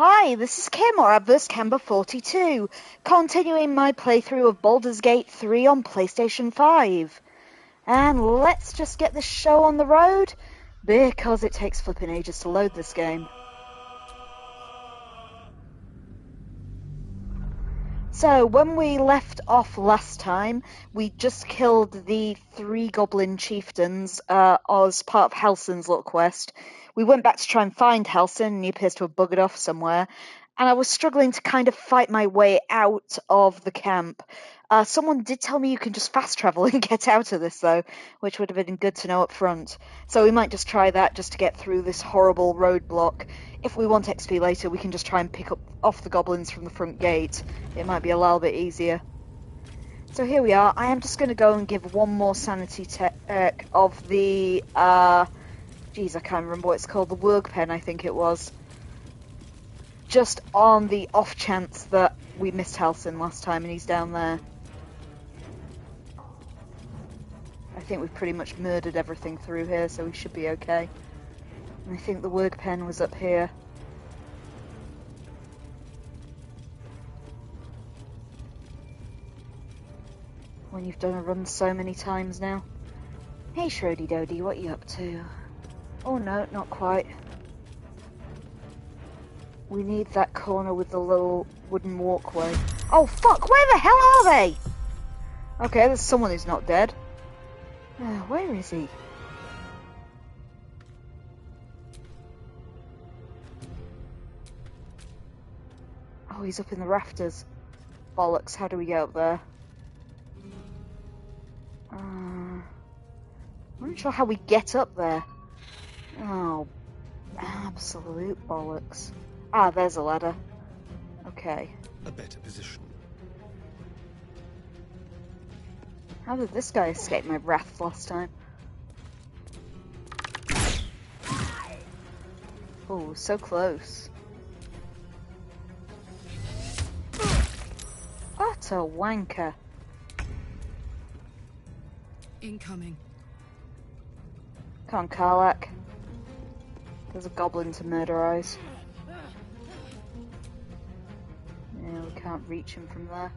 Hi, this is Kim, or Adverse Camber 42, continuing my playthrough of Baldur's Gate 3 on PlayStation 5. And let's just get this show on the road, because it takes flipping ages to load this game. So, when we left off last time, we just killed the 3 goblin chieftains as part of Halsin's little quest. We went back to try and find Halsin, and he appears to have buggered off somewhere. And I was struggling to kind of fight my way out of the camp. Someone did tell me you can just fast travel and get out of this, though, which would have been good to know up front. So we might just try that just to get through this horrible roadblock. If we want XP later, we can just try and pick up off the goblins from the front gate. It might be a little bit easier. So here we are. I am just going to go and give one more sanity check of the... Geez, I can't remember what it's called. The Wurg Pen, I think it was. Just on the off chance that we missed Halsin last time and he's down there. I think we've pretty much murdered everything through here, so we should be okay. And I think the Wurg Pen was up here. When you've done a run so many times now. Hey Shrody Dody, what you up to? Oh no, not quite. We need that corner with the little wooden walkway. Oh fuck, where the hell are they? Okay, there's someone who's not dead. Where is he? Oh, he's up in the rafters. Bollocks, how do we get up there? I'm not sure how we get up there. Oh, absolute bollocks. Ah, there's a ladder. Okay. A better position. How did this guy escape my wrath last time? Oh, so close. What a wanker. Incoming. Come on, Karlath. There's a goblin to murderize. Yeah, we can't reach him from there.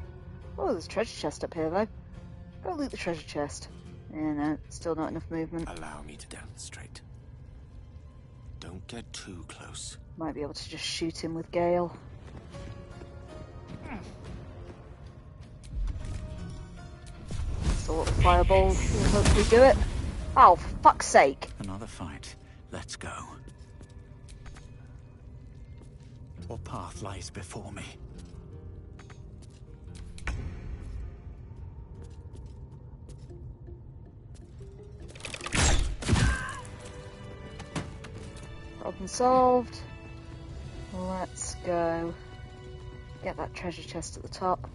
Oh, there's a treasure chest up here, though. Go loot the treasure chest. Yeah, no, still not enough movement. Allow me to demonstrate. Don't get too close. Might be able to just shoot him with Gale. Just a little fireball will hopefully do it. Oh, for fuck's sake. Another fight. Let's go. What path lies before me? Problem solved. Let's go. Get that treasure chest at the top.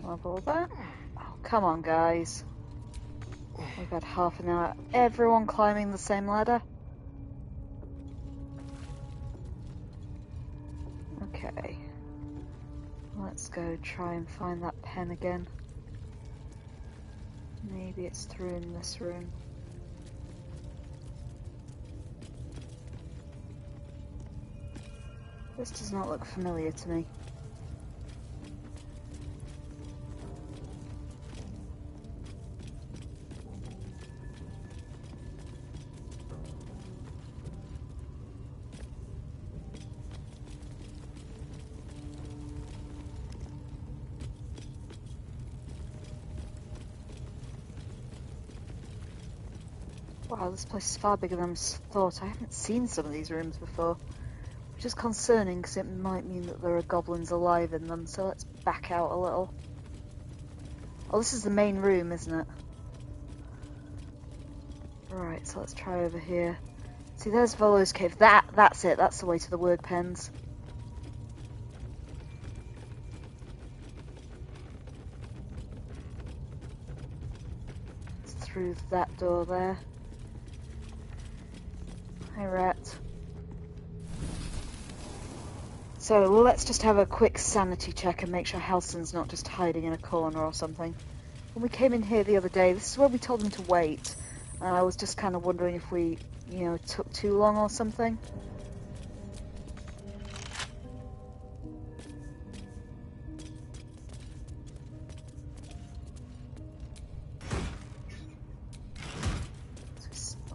Level that. Oh, come on, guys. We've had half an hour. Everyone climbing the same ladder. Okay. Let's go try and find that pen again. Maybe it's through in this room. This does not look familiar to me. Wow, this place is far bigger than I thought. I haven't seen some of these rooms before, which is concerning because it might mean that there are goblins alive in them, so let's back out a little. Oh, this is the main room, isn't it? Right, so let's try over here. See, there's Volo's cave. That's it. That's the way to the Wurg Pens. It's through that door there. Hi, rat. So let's just have a quick sanity check and make sure Halsin's not just hiding in a corner or something. When we came in here the other day, this is where we told him to wait. I was just kind of wondering if we, took too long or something.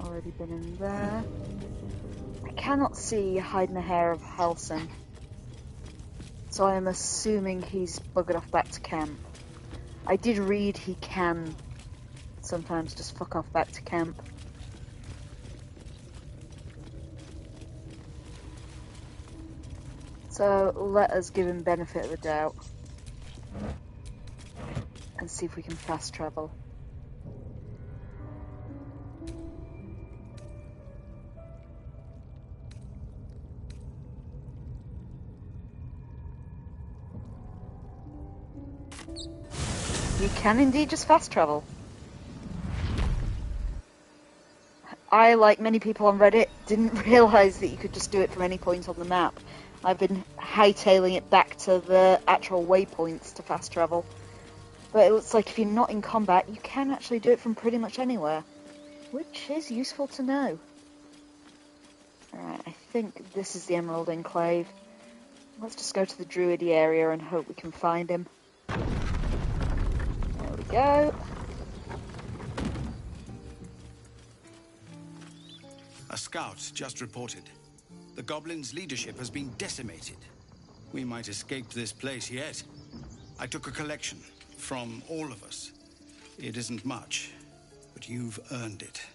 Already been in there. I cannot see hide in the hair of Halsin, so I am assuming he's buggered off back to camp. I did read he can sometimes just fuck off back to camp. So let us give him benefit of the doubt and see if we can fast travel. You can indeed just fast travel. I, like many people on Reddit, didn't realise that you could just do it from any point on the map. I've been hightailing it back to the actual waypoints to fast travel. But it looks like if you're not in combat, you can actually do it from pretty much anywhere. Which is useful to know. Alright, I think this is the Emerald Enclave. Let's just go to the Druidy area and hope we can find him. There we go. A scout just reported. The goblins' leadership has been decimated. We might escape this place yet. I took a collection from all of us. It isn't much, but you've earned it.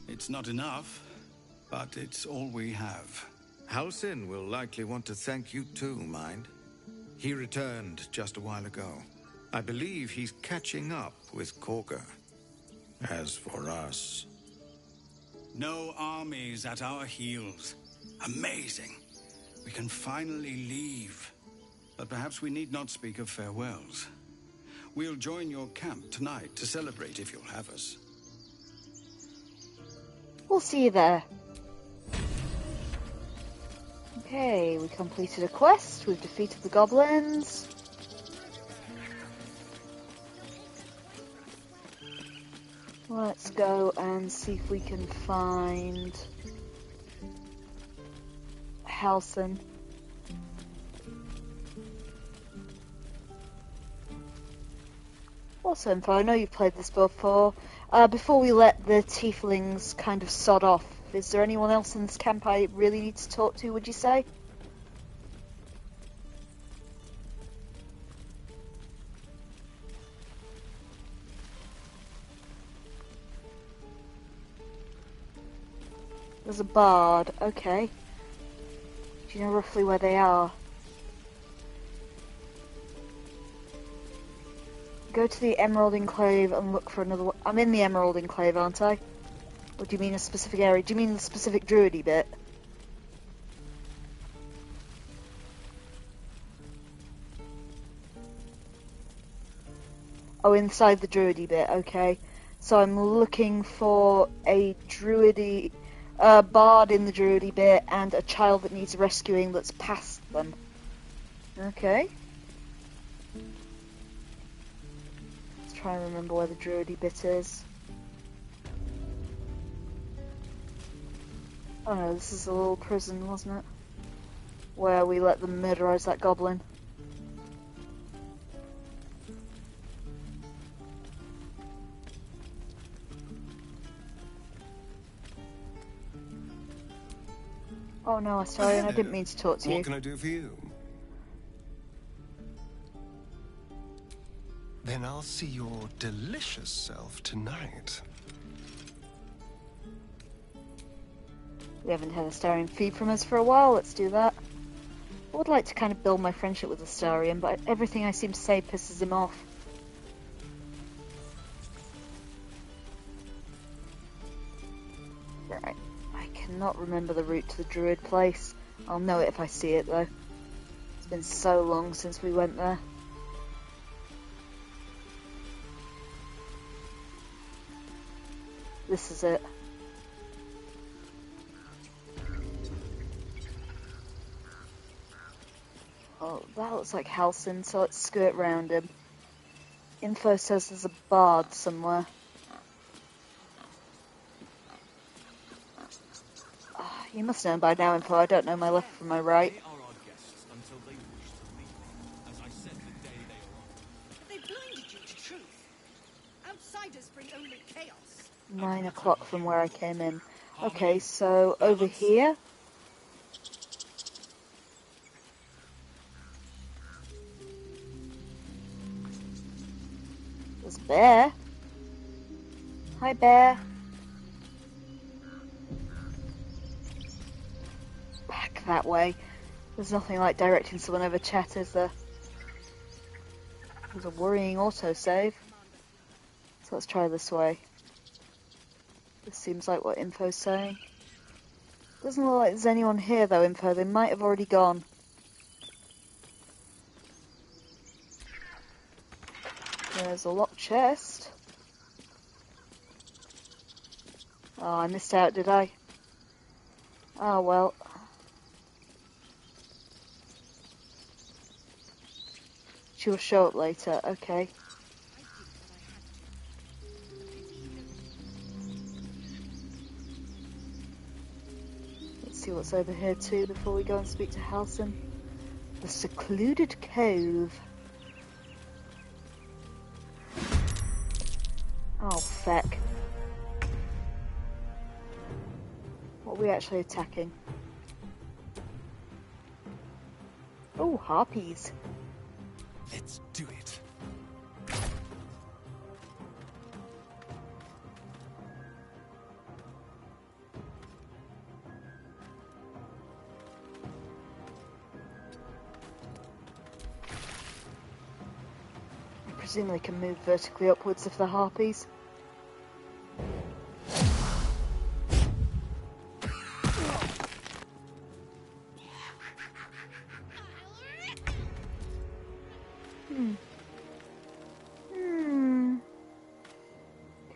It's not enough, but it's all we have. Halsin will likely want to thank you too, mind. He returned just a while ago. I believe he's catching up with Korga. As for us... No armies at our heels. Amazing. We can finally leave. But perhaps we need not speak of farewells. We'll join your camp tonight to celebrate if you'll have us. We'll see you there. Okay, we completed a quest. We've defeated the goblins. Let's go and see if we can find Halsin. Also info, I know you've played this before. Before we let the Tieflings kind of sod off, is there anyone else in this camp I really need to talk to, would you say? There's a bard, okay. Do you know roughly where they are? Go to the Emerald Enclave and look for another one. I'm in the Emerald Enclave, aren't I? Or do you mean a specific area? Do you mean the specific druidy bit? Oh, inside the druidy bit, okay. So I'm looking for a druidy... bard in the druidy bit and a child that needs rescuing that's past them. Okay. Let's try and remember where the druidy bit is. Oh no, this is a little prison, wasn't it? Where we let them murderize that goblin. Oh no, Astarion, I didn't mean to talk to you. What can I do for you? Then I'll see your delicious self tonight. We haven't had Astarion feed from us for a while, let's do that. I would like to kind of build my friendship with Astarion, but everything I seem to say pisses him off. Right. I cannot remember the route to the druid place. I'll know it if I see it though. It's been so long since we went there. This is it. Oh, that looks like Halsin, so let's skirt round him. Info says there's a bard somewhere. Oh, you must know by now, Info. I don't know my left from my right. They are our guests until they wish to leave. As I said the day they arrived. They blinded you to truth. Outsiders bring only chaos. 9 o'clock from where I came in. Okay, so over here. There's a bear. Hi, bear. Back that way. There's nothing like directing someone over chat, is there? There's a worrying autosave. So let's try this way. This seems like what Info's saying. Doesn't look like there's anyone here though, Info. They might have already gone. There's a locked chest. Oh, I missed out, did I? Oh, well. She'll show up later, okay. Let's see what's over here too before we go and speak to Halsin. The secluded cove. Oh, feck. What are we actually attacking? Oh, harpies. Let's do it. I presume they can move vertically upwards if they're harpies.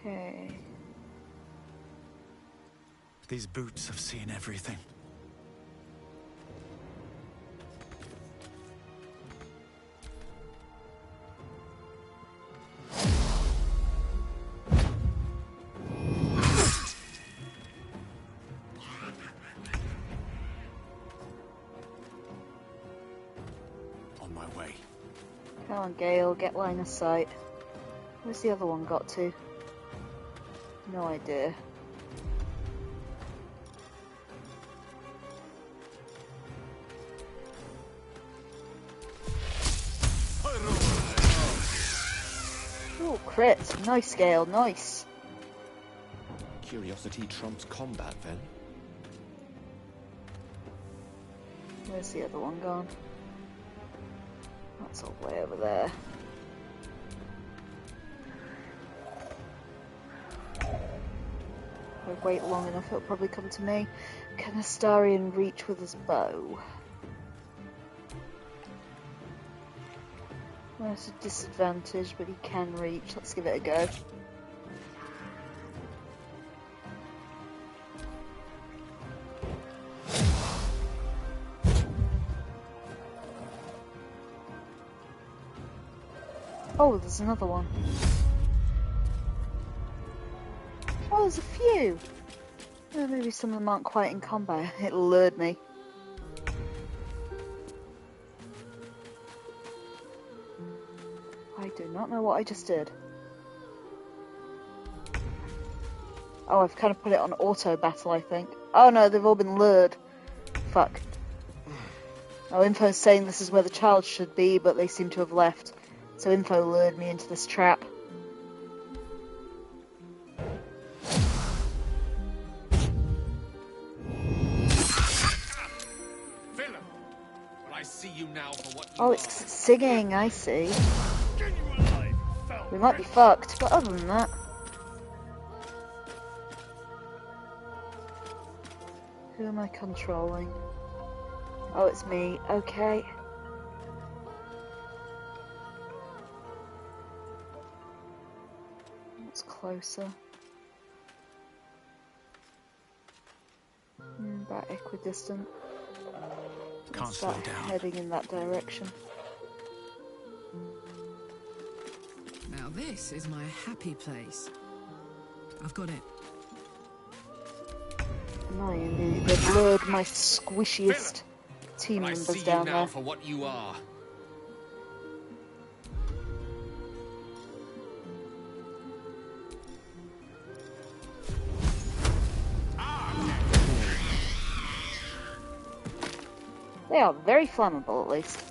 Okay. These boots have seen everything. On my way. Come on, Gale, get line of sight. Where's the other one got to? No idea. Oh, crit. Nice, Gale, nice. Curiosity trumps combat, then. Where's the other one gone? That's all the way over there. If I wait long enough, it'll probably come to me. Can Astarion reach with his bow? Well, it's a disadvantage, but he can reach. Let's give it a go. Oh, there's another one. Oh, there's a few. Oh, maybe some of them aren't quite in combat. It lured me. I do not know what I just did. Oh, I've kind of put it on auto battle, I think. Oh no, they've all been lured. Fuck. Oh, Info's saying this is where the child should be, but they seem to have left. So Info lured me into this trap. Villain! Will I see you now for what you Oh, are? it's singing, I see. We might be fucked, but other than that... Who am I controlling? Oh, it's me. Okay. What's closer? About equidistant. Can't slow down. Heading in that direction. Now this is my happy place. I've got it. Annoying, they've lured my squishiest team I members see you down now there. for what you are. They are very flammable, at least.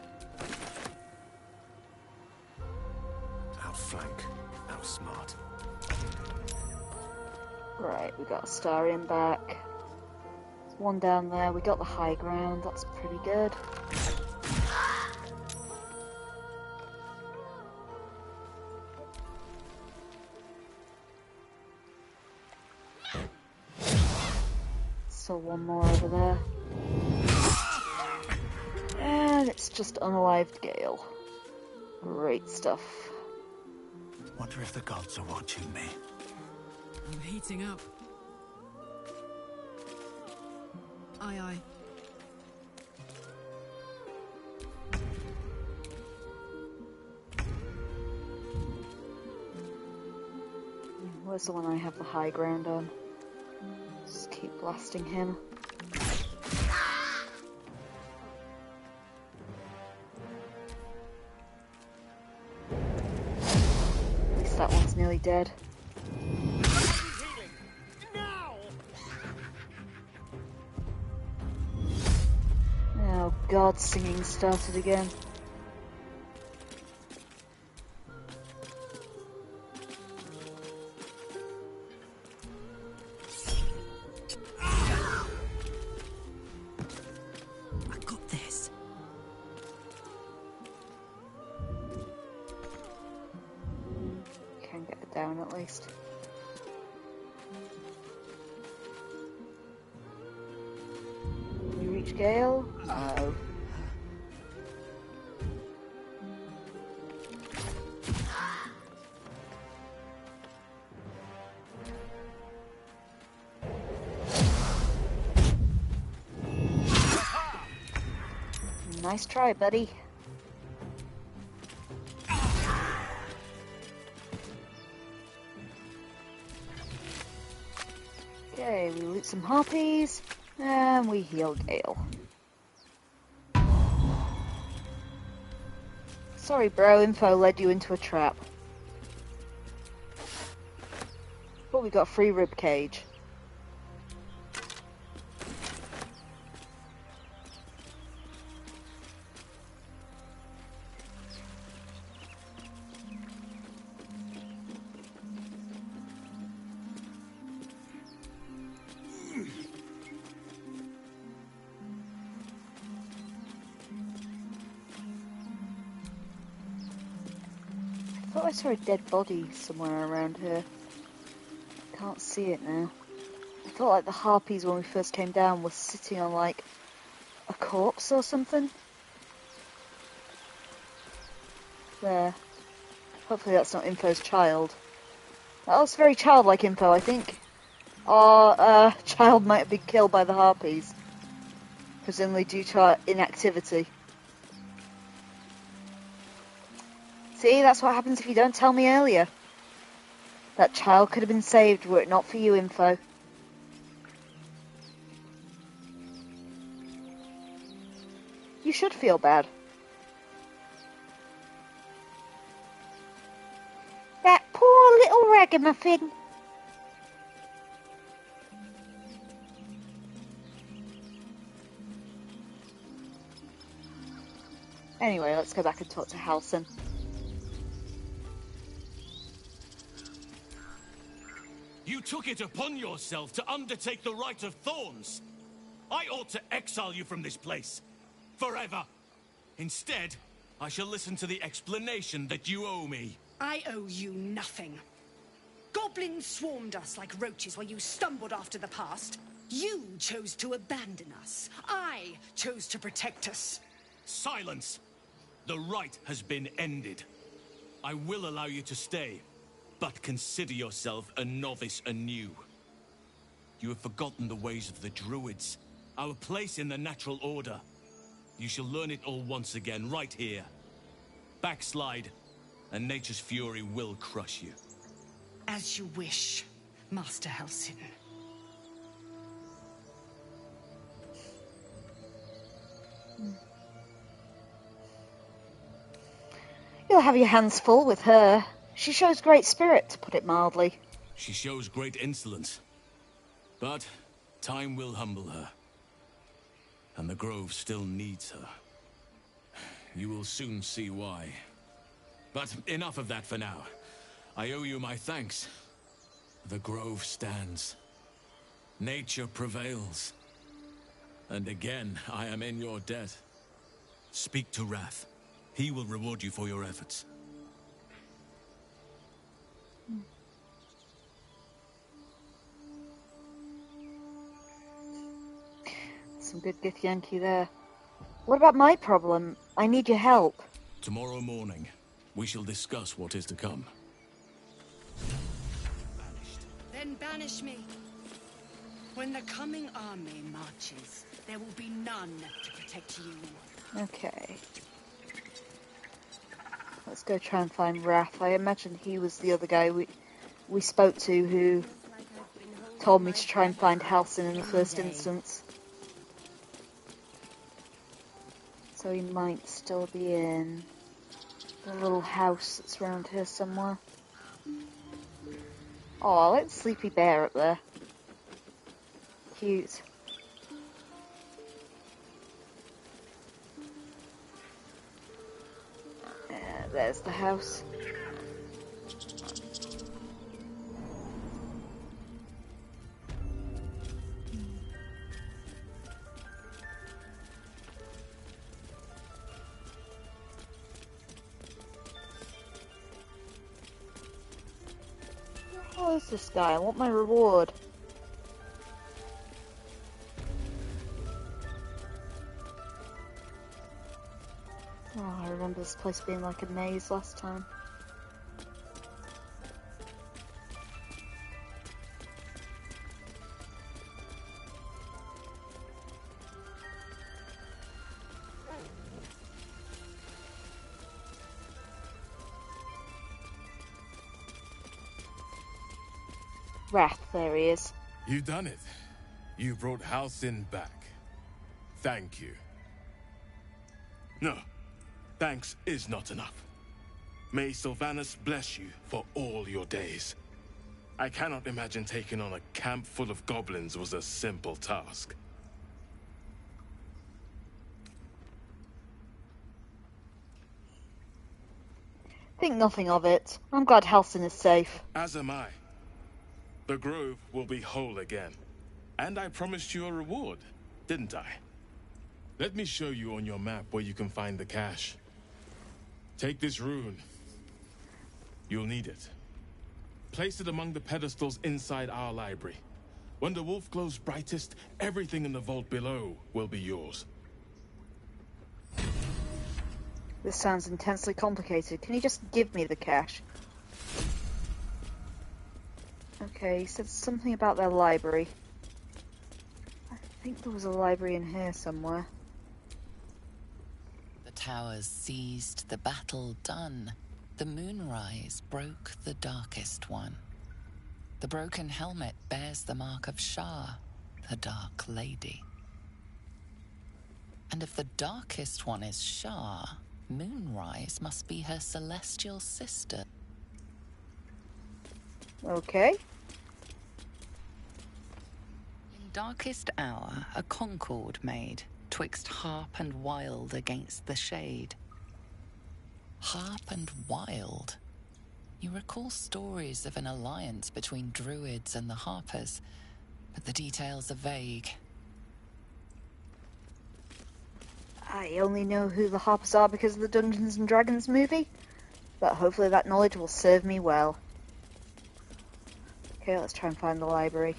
Outflank, outsmart. Right, we got Astarion back. There's one down there. We got the high ground. That's pretty good. Still one more over there. And it's just unalived Gale. Great stuff. Wonder if the gods are watching me. I'm heating up. Aye, aye. Where's the one I have the high ground on? Just keep blasting him. At least that one's nearly dead. Oh god, singing started again. I got this. Can get it down at least. You reach Gale? No. Nice try, buddy. Okay, we loot some harpies, and we heal Gale. Sorry, bro, info led you into a trap. But we got a free rib cage. I thought I saw a dead body somewhere around here. Can't see it now. I thought like the harpies when we first came down were sitting on like a corpse or something. There. Hopefully that's not Info's child. That was very childlike Info, I think. Our child might have been killed by the harpies. Presumably due to our inactivity. See, that's what happens if you don't tell me earlier. That child could have been saved were it not for you, Info. You should feel bad. That poor little ragamuffin. Anyway, let's go back and talk to Halsin. You took it upon yourself to undertake the Rite of Thorns. I ought to exile you from this place. Forever. Instead, I shall listen to the explanation that you owe me. I owe you nothing. Goblins swarmed us like roaches while you stumbled after the past. You chose to abandon us. I chose to protect us. Silence! The rite has been ended. I will allow you to stay, but consider yourself a novice anew. You have forgotten the ways of the druids, our place in the natural order. you shall learn it all once again, right here. Backslide, and nature's fury will crush you. As you wish, Master Halsin. You'll have your hands full with her. She shows great spirit, to put it mildly. She shows great insolence. But time will humble her. And the Grove still needs her. You will soon see why. But enough of that for now. I owe you my thanks. The Grove stands. Nature prevails. And again, I am in your debt. Speak to Wrath. He will reward you for your efforts. Some good Githyanki there. What about my problem? I need your help. Tomorrow morning, we shall discuss what is to come. Banished. Then banish me. When the coming army marches, there will be none to protect you. Okay. Let's go try and find Wrath. I imagine he was the other guy we spoke to who told me to try and find Halsin in the first instance. So he might still be in the little house that's around here somewhere. Oh, I like the sleepy bear up there. Cute. There's the house. Who is this guy? I want my reward. Oh, I remember this place being like a maze last time. Wrath, there he is. You done it. You brought Halsin back. Thank you. No, thanks is not enough. May Sylvanas bless you for all your days. I cannot imagine taking on a camp full of goblins was a simple task. Think nothing of it. I'm glad Halsin is safe. As am I. The Grove will be whole again. And I promised you a reward, didn't I? Let me show you on your map where you can find the cache. Take this rune. You'll need it. Place it among the pedestals inside our library. When the wolf glows brightest, everything in the vault below will be yours. This sounds intensely complicated. Can you just give me the cache? Okay, he said something about their library. I think there was a library in here somewhere. The towers seized, the battle done. The moonrise broke the darkest one. The broken helmet bears the mark of Shah, the Dark Lady. And if the darkest one is Shah, Moonrise must be her celestial sister. Okay. In darkest hour, a concord made, twixt harp and wild against the shade. Harp and wild. You recall stories of an alliance between druids and the harpers, but the details are vague. I only know who the harpers are because of the Dungeons and Dragons movie, but hopefully that knowledge will serve me well. Okay, let's try and find the library.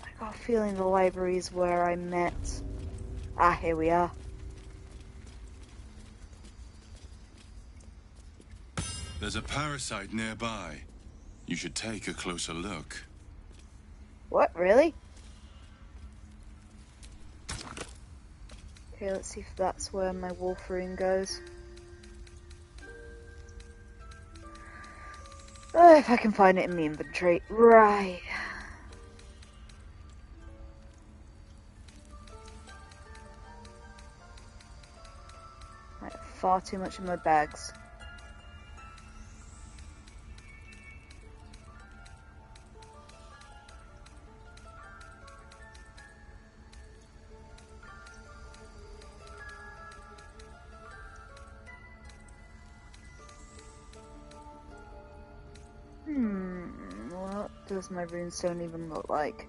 I got a feeling the library is where I met... Ah, here we are. There's a parasite nearby. You should take a closer look. What, really? Okay, let's see if that's where my wolf rune goes. Oh, if I can find it in the inventory. Right. Far too much in my bags. What does my runestone even look like?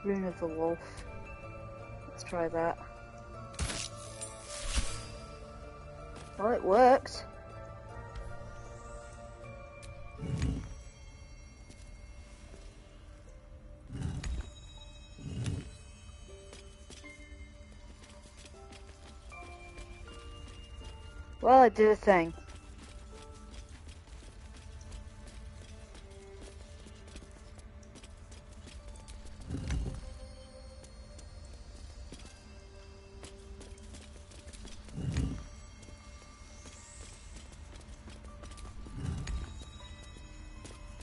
Rune of the Wolf. Let's try that. Well, it worked. Well, it did a thing.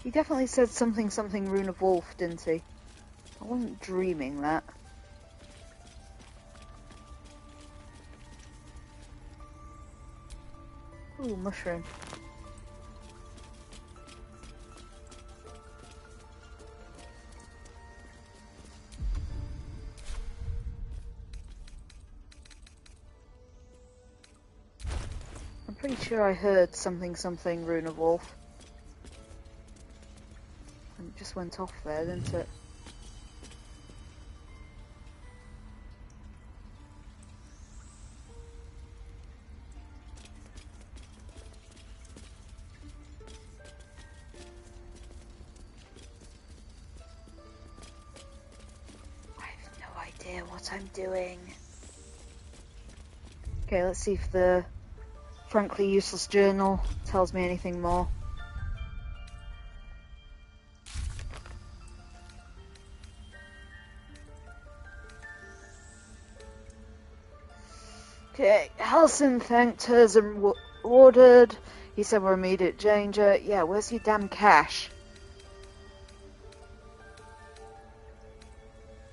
He definitely said something Rune of Wolf, didn't he? I wasn't dreaming that. Ooh, mushroom. I'm pretty sure I heard something Rune of Wolf. And it just went off there, didn't it? What I'm doing. Okay, let's see if the frankly useless journal tells me anything more. Okay, Halsin thanked us and rewarded. He said we're immediate danger. Yeah, where's your damn cash?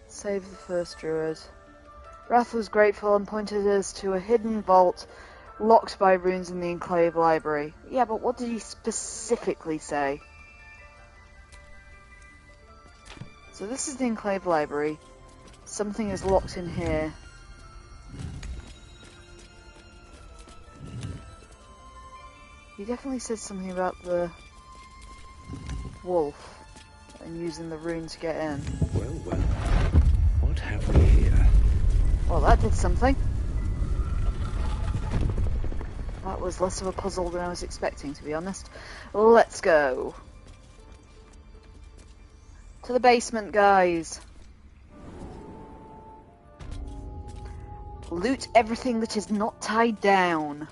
Save the first druid. Wrath was grateful and pointed us to a hidden vault locked by runes in the Enclave library. Yeah, but what did he specifically say? So this is the Enclave library. Something is locked in here. He definitely said something about the wolf and using the rune to get in. Well. What have we here? Well, that did something. That was less of a puzzle than I was expecting, to be honest. Let's go. To the basement, guys. Loot everything that is not tied down.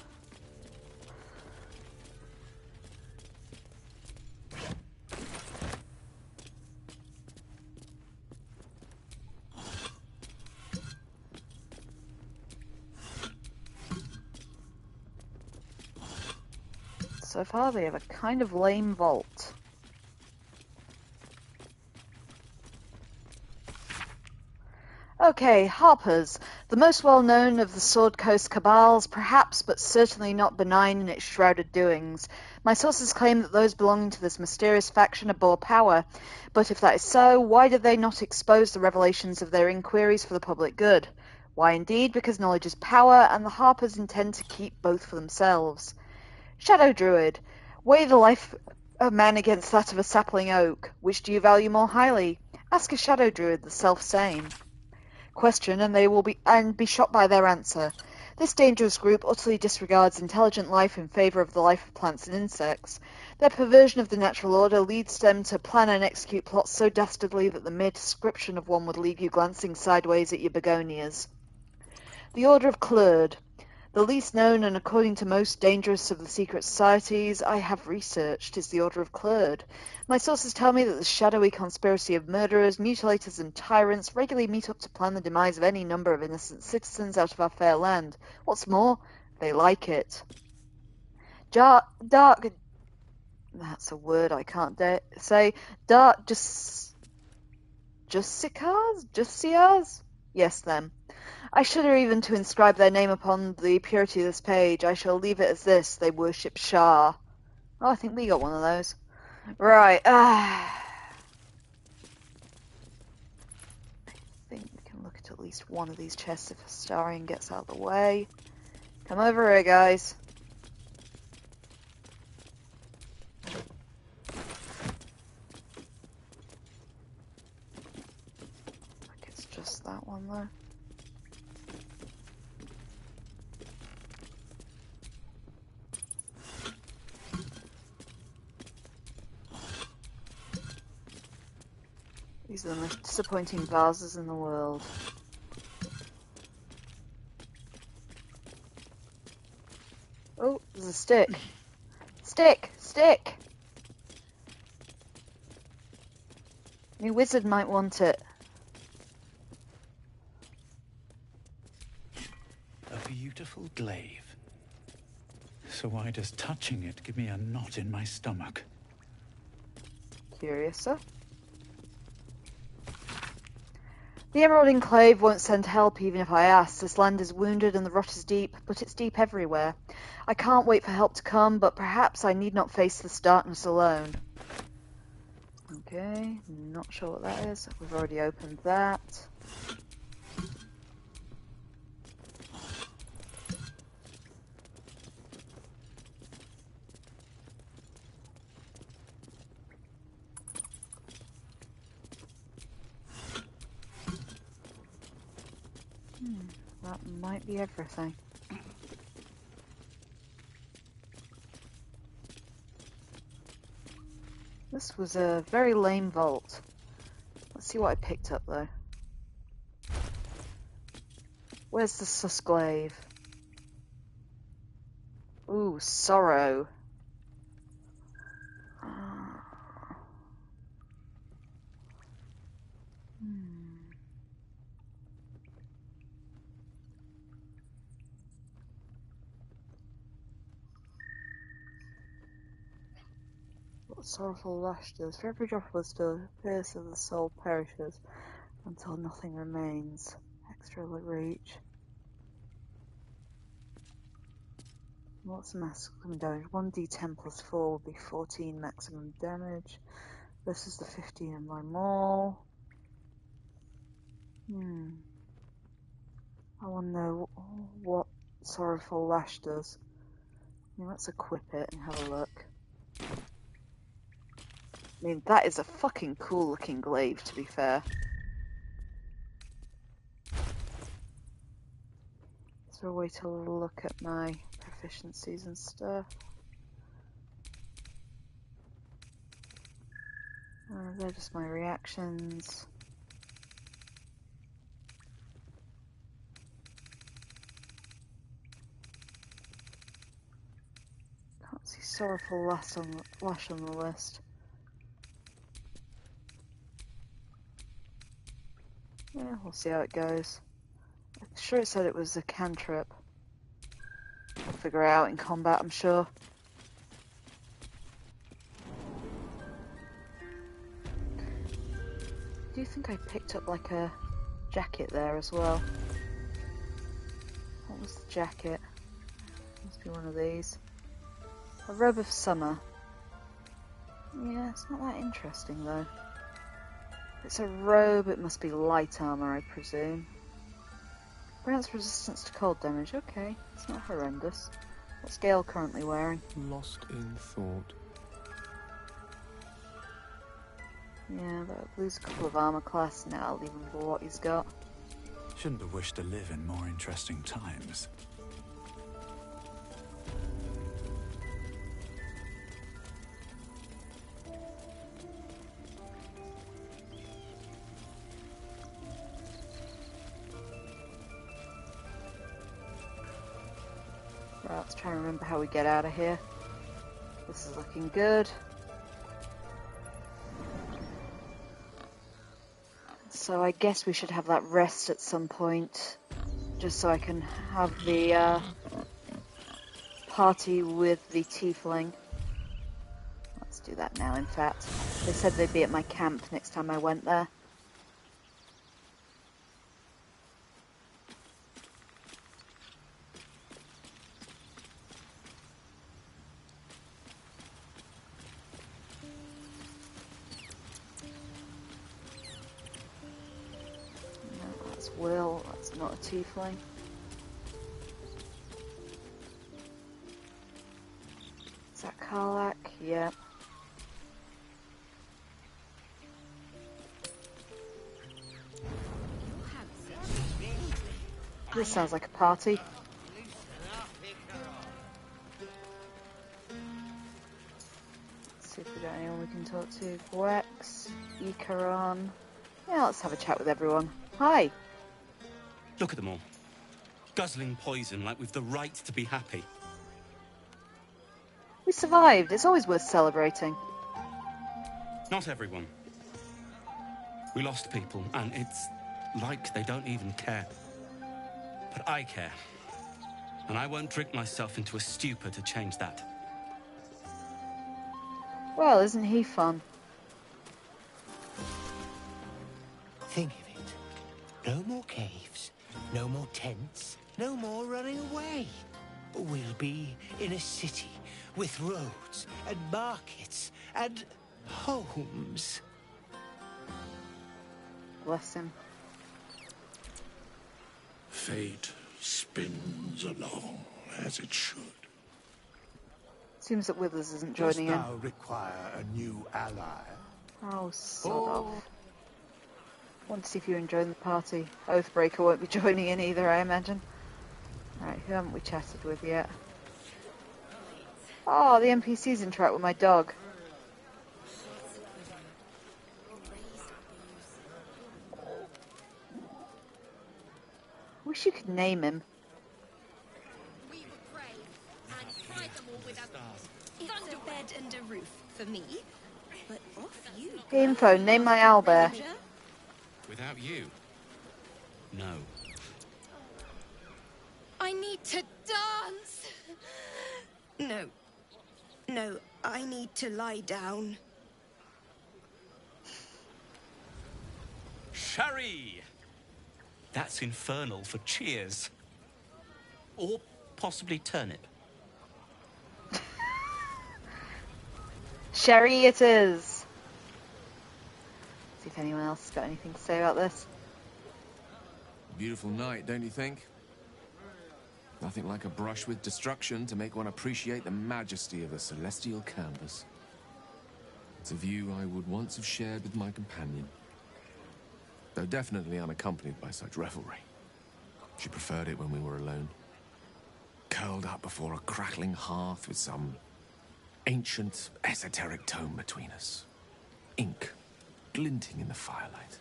So far they have a kind of lame vault. Okay, Harpers, the most well-known of the Sword Coast cabals, perhaps, but certainly not benign in its shrouded doings. My sources claim that those belonging to this mysterious faction abhor power, but if that is so, why did they not expose the revelations of their inquiries for the public good? Why indeed, because knowledge is power, and the Harpers intend to keep both for themselves. Shadow Druid, weigh the life of man against that of a sapling oak. Which do you value more highly? Ask a Shadow Druid the self-same question, and they will be shot by their answer. This dangerous group utterly disregards intelligent life in favour of the life of plants and insects. Their perversion of the natural order leads them to plan and execute plots so dastardly that the mere description of one would leave you glancing sideways at your begonias. The Order of Clerd. The least known and, according to most, dangerous of the secret societies I have researched is the Order of Clerd. My sources tell me that the shadowy conspiracy of murderers, mutilators and tyrants regularly meet up to plan the demise of any number of innocent citizens out of our fair land. What's more, they like it. Dark... That's a word I can't say. Dark... Justiars? Yes, them. I shudder even to inscribe their name upon the purity of this page. I shall leave it as this. They worship Shah. Oh, I think we got one of those. Right. I think we can look at least one of these chests if Astarion gets out of the way. Come over here, guys. Like it's just that one, though. These are the most disappointing vases in the world. Oh, there's a stick. Stick! Your wizard might want it. A beautiful glaive. So why does touching it give me a knot in my stomach? Curious, sir? The Emerald Enclave won't send help even if I ask. This land is wounded and the rot is deep, but it's deep everywhere. I can't wait for help to come, but perhaps I need not face this darkness alone. Okay, not sure what that is. We've already opened that. That might be everything. This was a very lame vault. Let's see what I picked up, though. Where's the sus glaive? Ooh, sorrow. What sorrowful lash does. For every drop of blood still, the pierce of the soul perishes until nothing remains. Extra reach. What's the maximum damage? 1d10 plus 4 would be 14 maximum damage. Versus the 15 in my maul. I want to know what sorrowful lash does. I mean, let's equip it and have a look. I mean, that is a fucking cool looking glaive, to be fair. Is there a way to look at my proficiencies and stuff? They're just my reactions. Can't see sorrowful lash on the list. Yeah, we'll see how it goes. I'm sure it said it was a cantrip. I'll figure it out in combat, I'm sure. Do you think I picked up like a jacket there as well? What was the jacket? Must be one of these. A robe of summer. Yeah, it's not that interesting though. If it's a robe, it must be light armor, I presume. Grants resistance to cold damage. Okay, it's not horrendous. What's Gale currently wearing? Lost in thought. Yeah, but I'll lose a couple of armor class now. I'll leave him for what he's got. Shouldn't have wished to live in more interesting times. let's try and remember how we get out of here. This is looking good. So I guess we should have that rest at some point, just so I can have the party with the Tiefling. Let's do that now, in fact. They said they'd be at my camp next time I went there. Will, that's not a tiefling. Is that Karlath? Yep. This sounds like a party. Let's see if we got anyone we can talk to. Wex, Ikaron. Yeah, let's have a chat with everyone. Hi. Look at them all. Guzzling poison like we've the right to be happy. We survived. It's always worth celebrating. Not everyone. We lost people, and it's like they don't even care. But I care. And I won't drink myself into a stupor to change that. Well, isn't he fun? Think of it. No more caves. No more tents, no more running away. We'll be in a city with roads and markets and homes. Bless him. Fate spins along as it should. Seems that Withers isn't joining in. Does now require a new ally? Oh, sod off. Want to see if you're enjoying the party. Oathbreaker won't be joining in either, I imagine. Right, who haven't we chatted with yet? Oh, the NPC's interact with my dog. Wish you could name him. We were brave and tried them all with a thunderbed and a roof for me. But off you go. Info, name my owlbear. Without you? No. I need to dance. No. No, I need to lie down. Sherry! That's infernal for cheers. Or possibly turnip. Sherry it is. See if anyone else has got anything to say about this. Beautiful night, don't you think? Nothing like a brush with destruction to make one appreciate the majesty of a celestial canvas. It's a view I would once have shared with my companion, though definitely unaccompanied by such revelry. She preferred it when we were alone, curled up before a crackling hearth with some ancient, esoteric tome between us. Ink glinting in the firelight.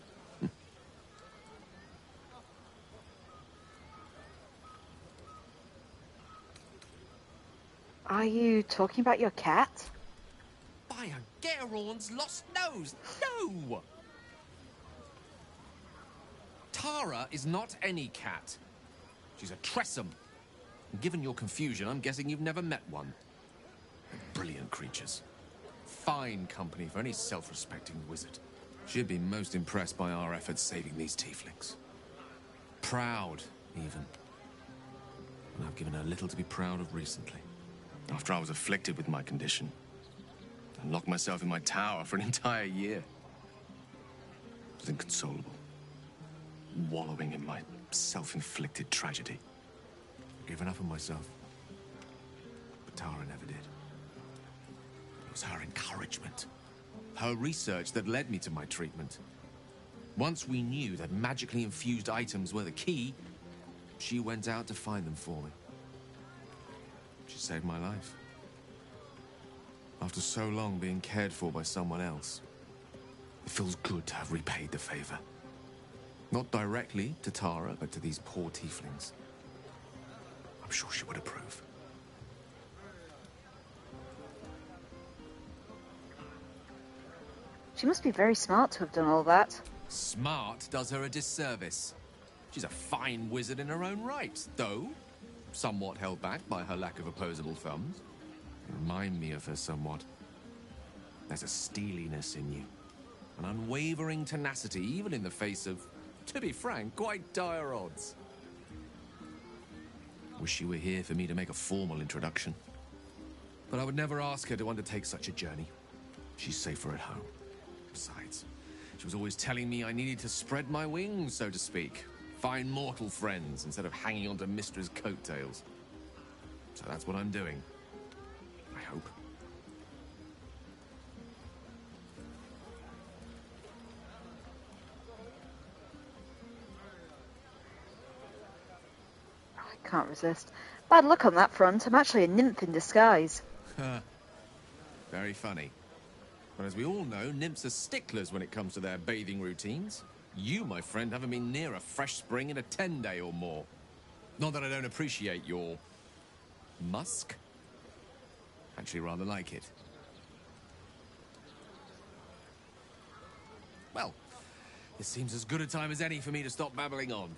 Are you talking about your cat? By a Geraorn's lost nose! No! Tara is not any cat. She's a Tressum. And given your confusion, I'm guessing you've never met one. They're brilliant creatures. Fine company for any self-respecting wizard. She'd be most impressed by our efforts saving these tieflings. Proud, even. And I've given her little to be proud of recently. After I was afflicted with my condition, and locked myself in my tower for an entire year. I was inconsolable, wallowing in my self-inflicted tragedy. Given up on myself. But Tara never did. It was her encouragement, her research that led me to my treatment. Once we knew that magically infused items were the key, she went out to find them for me. She saved my life. After so long being cared for by someone else, it feels good to have repaid the favor. Not directly to Tara, but to these poor tieflings. I'm sure she would approve. She must be very smart to have done all that. Smart does her a disservice. She's a fine wizard in her own right, though somewhat held back by her lack of opposable thumbs. You remind me of her somewhat. There's a steeliness in you, an unwavering tenacity, even in the face of, to be frank, quite dire odds. Wish she were here for me to make a formal introduction. But I would never ask her to undertake such a journey. She's safer at home. Besides, she was always telling me I needed to spread my wings, so to speak. Find mortal friends instead of hanging onto Mistra's coattails. So that's what I'm doing. I hope. I can't resist. Bad luck on that front. I'm actually a nymph in disguise. Very funny. But as we all know, nymphs are sticklers when it comes to their bathing routines. You, my friend, haven't been near a fresh spring in a 10-day or more. Not that I don't appreciate your musk. Actually rather like it. Well, it seems as good a time as any for me to stop babbling on.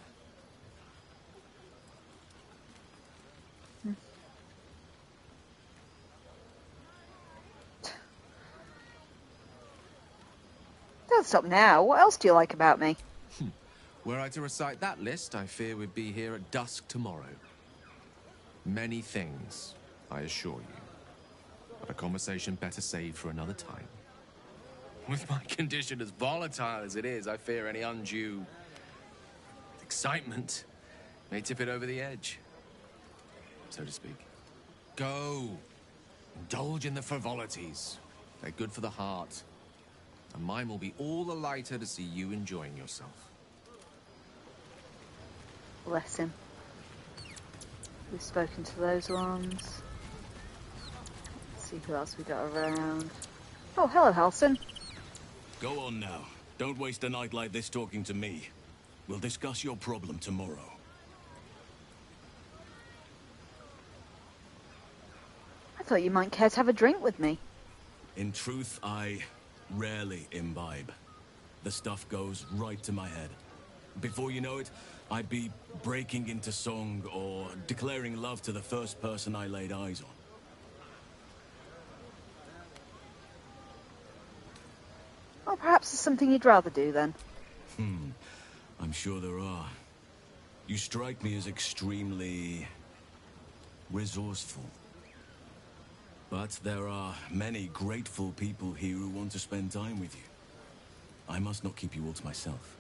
Don't stop now. What else do you like about me? Were I to recite that list, I fear we'd be here at dusk tomorrow. Many things, I assure you. But a conversation better saved for another time. With my condition as volatile as it is, I fear any undue excitement may tip it over the edge, so to speak. Go. Indulge in the frivolities. They're good for the heart. And mine will be all the lighter to see you enjoying yourself. Bless him. We've spoken to those ones. Let's see who else we got around. Oh, hello, Halsin. Go on now. Don't waste a night like this talking to me. We'll discuss your problem tomorrow. I thought you might care to have a drink with me. In truth, I rarely imbibe. The stuff goes right to my head. Before you know it, I'd be breaking into song or declaring love to the first person I laid eyes on. Well, perhaps there's something you'd rather do then. I'm sure there are. You strike me as extremely resourceful. But there are many grateful people here who want to spend time with you. I must not keep you all to myself,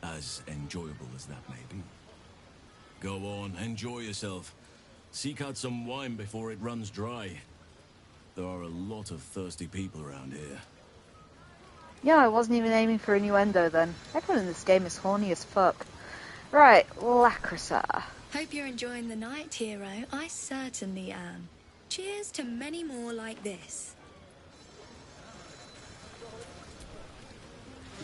as enjoyable as that may be. Go on, enjoy yourself. Seek out some wine before it runs dry. There are a lot of thirsty people around here. Yeah, I wasn't even aiming for innuendo then. Everyone in this game is horny as fuck. Right, Lacrissa. Hope you're enjoying the night, hero. I certainly am. Cheers to many more like this.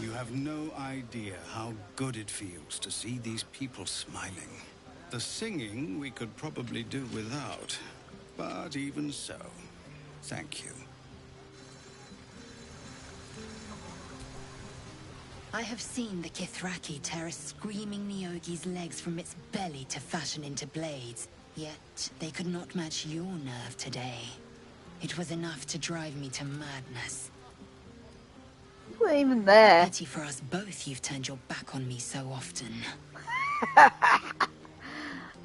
You have no idea how good it feels to see these people smiling. The singing we could probably do without, but even so, thank you. I have seen the Githyanki tear a screaming Neogi's legs from its belly to fashion into blades. Yet, they could not match your nerve today. It was enough to drive me to madness. You weren't even there. Pity for us both you've turned your back on me so often.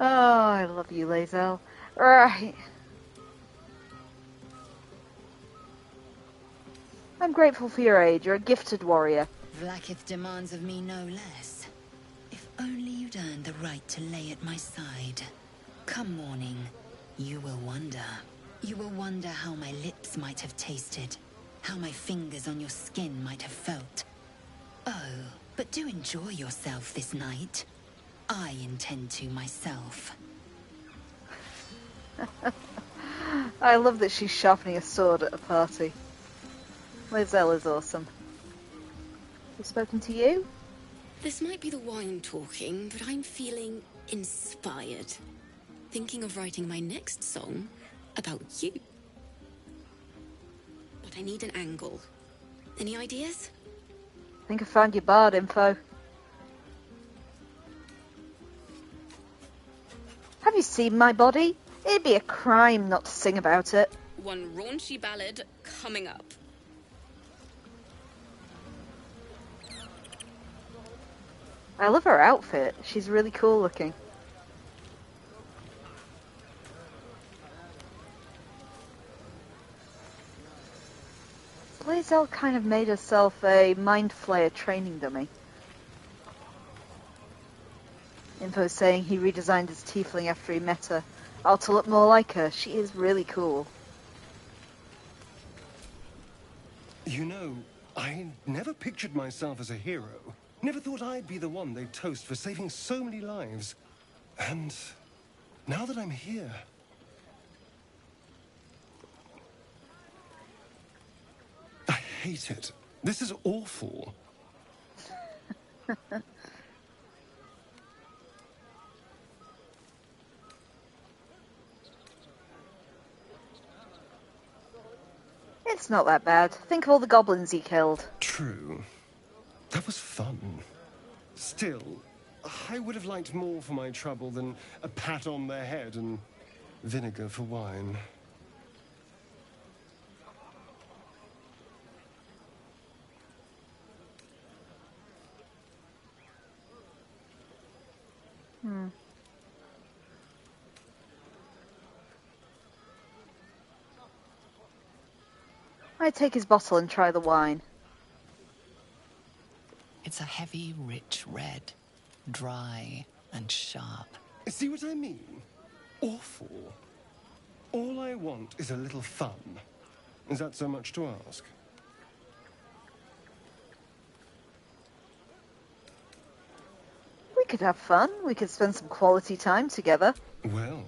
Oh, I love you, Lae'zel. Right. I'm grateful for your aid. You're a gifted warrior. Vlaakith demands of me no less. If only you'd earned the right to lay at my side. Come morning, you will wonder. You will wonder how my lips might have tasted, how my fingers on your skin might have felt. Oh, but do enjoy yourself this night. I intend to myself. I love that she's sharpening a sword at a party. Lae'zel is awesome. We've spoken to you? This might be the wine talking, but I'm feeling inspired. Thinking of writing my next song about you. But I need an angle. Any ideas? I think I found your bard info. Have you seen my body? It'd be a crime not to sing about it. One raunchy ballad coming up. I love her outfit. She's really cool looking. Lae'zel kind of made herself a mind flayer training dummy. Info saying he redesigned his tiefling after he met her. Oh, to look more like her. She is really cool. You know, I never pictured myself as a hero. Never thought I'd be the one they'd toast for saving so many lives. And now that I'm here... I hate it. This is awful. It's not that bad. Think of all the goblins he killed. True. That was fun. Still, I would have liked more for my trouble than a pat on the head and vinegar for wine. I'd take his bottle and try the wine. It's a heavy, rich red, dry and sharp. See what I mean? Awful. All I want is a little fun. Is that so much to ask? We could have fun. We could spend some quality time together. Well,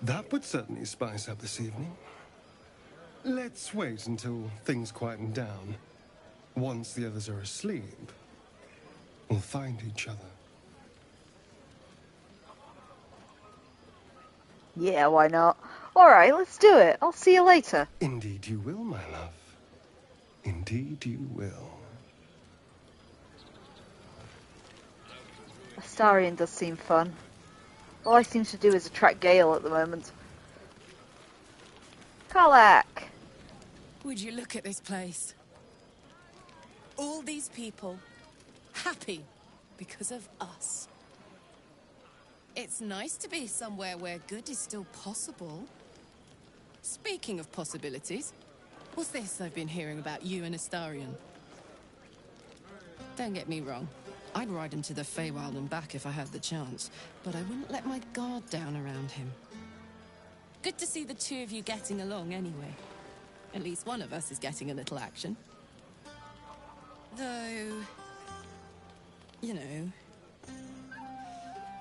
that would certainly spice up this evening. Let's wait until things quieten down. Once the others are asleep, we'll find each other. Yeah, why not? Alright, let's do it. I'll see you later. Indeed you will, my love. Indeed you will. Astarion does seem fun. All I seem to do is attract Gale at the moment. Karlath! Would you look at this place? All these people happy because of us. It's nice to be somewhere where good is still possible. Speaking of possibilities, what's this I've been hearing about you and Astarion? Don't get me wrong. I'd ride him to the Feywild and back if I had the chance, but I wouldn't let my guard down around him. Good to see the two of you getting along anyway. At least one of us is getting a little action. Though, you know,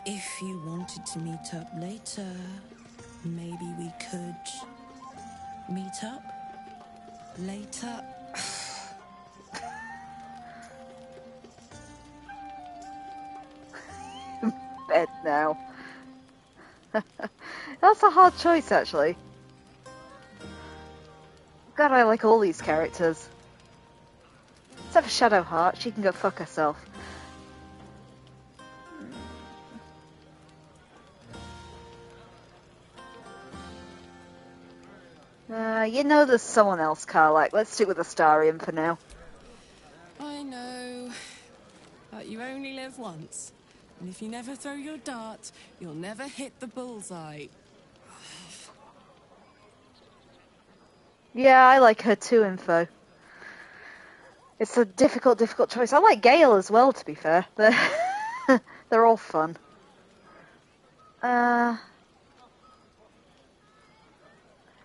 if you wanted to meet up later, maybe we could meet up later. Bed now. That's a hard choice, actually. God, I like all these characters. Except for Shadowheart, she can go fuck herself. You know there's someone else, Karlath. Let's stick with Astarion for now. I know, but you only live once. And if you never throw your dart, you'll never hit the bullseye. Yeah, I like her too, Info. It's a difficult choice. I like Gale as well, to be fair. They're all fun.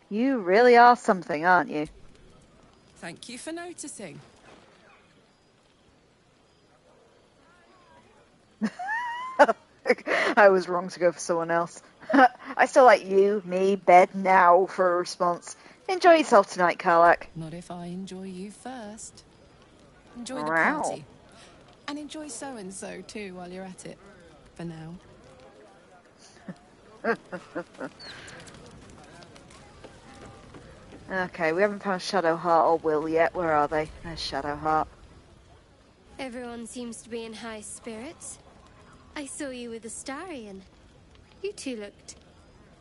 You really are something, aren't you? Thank you for noticing. I was wrong to go for someone else. I still like you, me, bed now for a response. Enjoy yourself tonight, Karlath. Not if I enjoy you first. Enjoy the party. And enjoy so-and-so too while you're at it. For now. Okay, we haven't found Shadowheart or Will yet. Where are they? There's Shadowheart. Everyone seems to be in high spirits. I saw you with Astarion. You two looked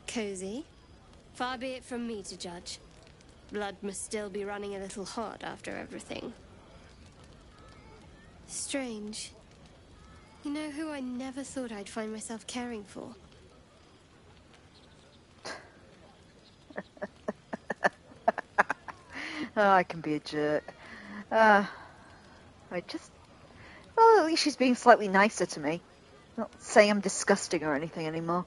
cozy. Far be it from me to judge. Blood must still be running a little hot after everything. Strange. You know who I never thought I'd find myself caring for? Oh, I can be a jerk. Well, at least she's being slightly nicer to me. Not saying I'm disgusting or anything anymore.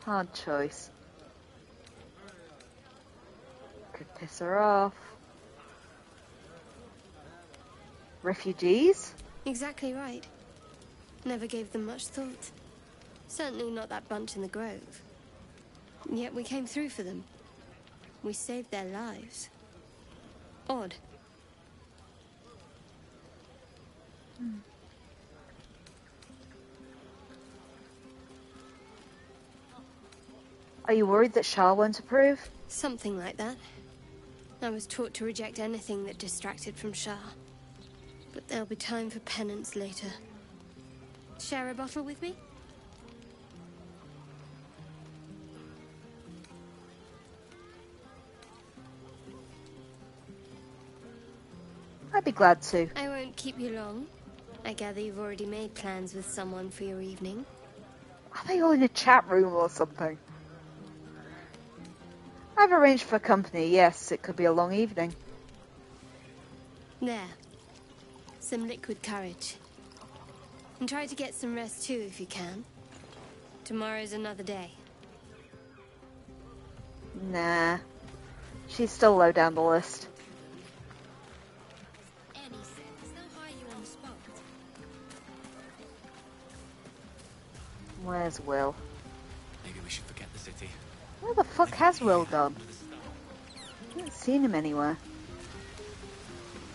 Hard choice. Could piss her off. Refugees? Exactly right. Never gave them much thought. Certainly not that bunch in the grove. Yet we came through for them. We saved their lives. Odd. Are you worried that Shah won't approve? Something like that. I was taught to reject anything that distracted from Shah. But there'll be time for penance later. Share a bottle with me? I'd be glad to. I won't keep you long. I gather you've already made plans with someone for your evening. Are they all in a chat room or something? I've arranged for company, yes. It could be a long evening. There. Some liquid courage. And try to get some rest too if you can. Tomorrow's another day. Nah. She's still low down the list. Where's Will? Maybe we should forget the city. Where the fuck has Will gone? I haven't seen him anywhere.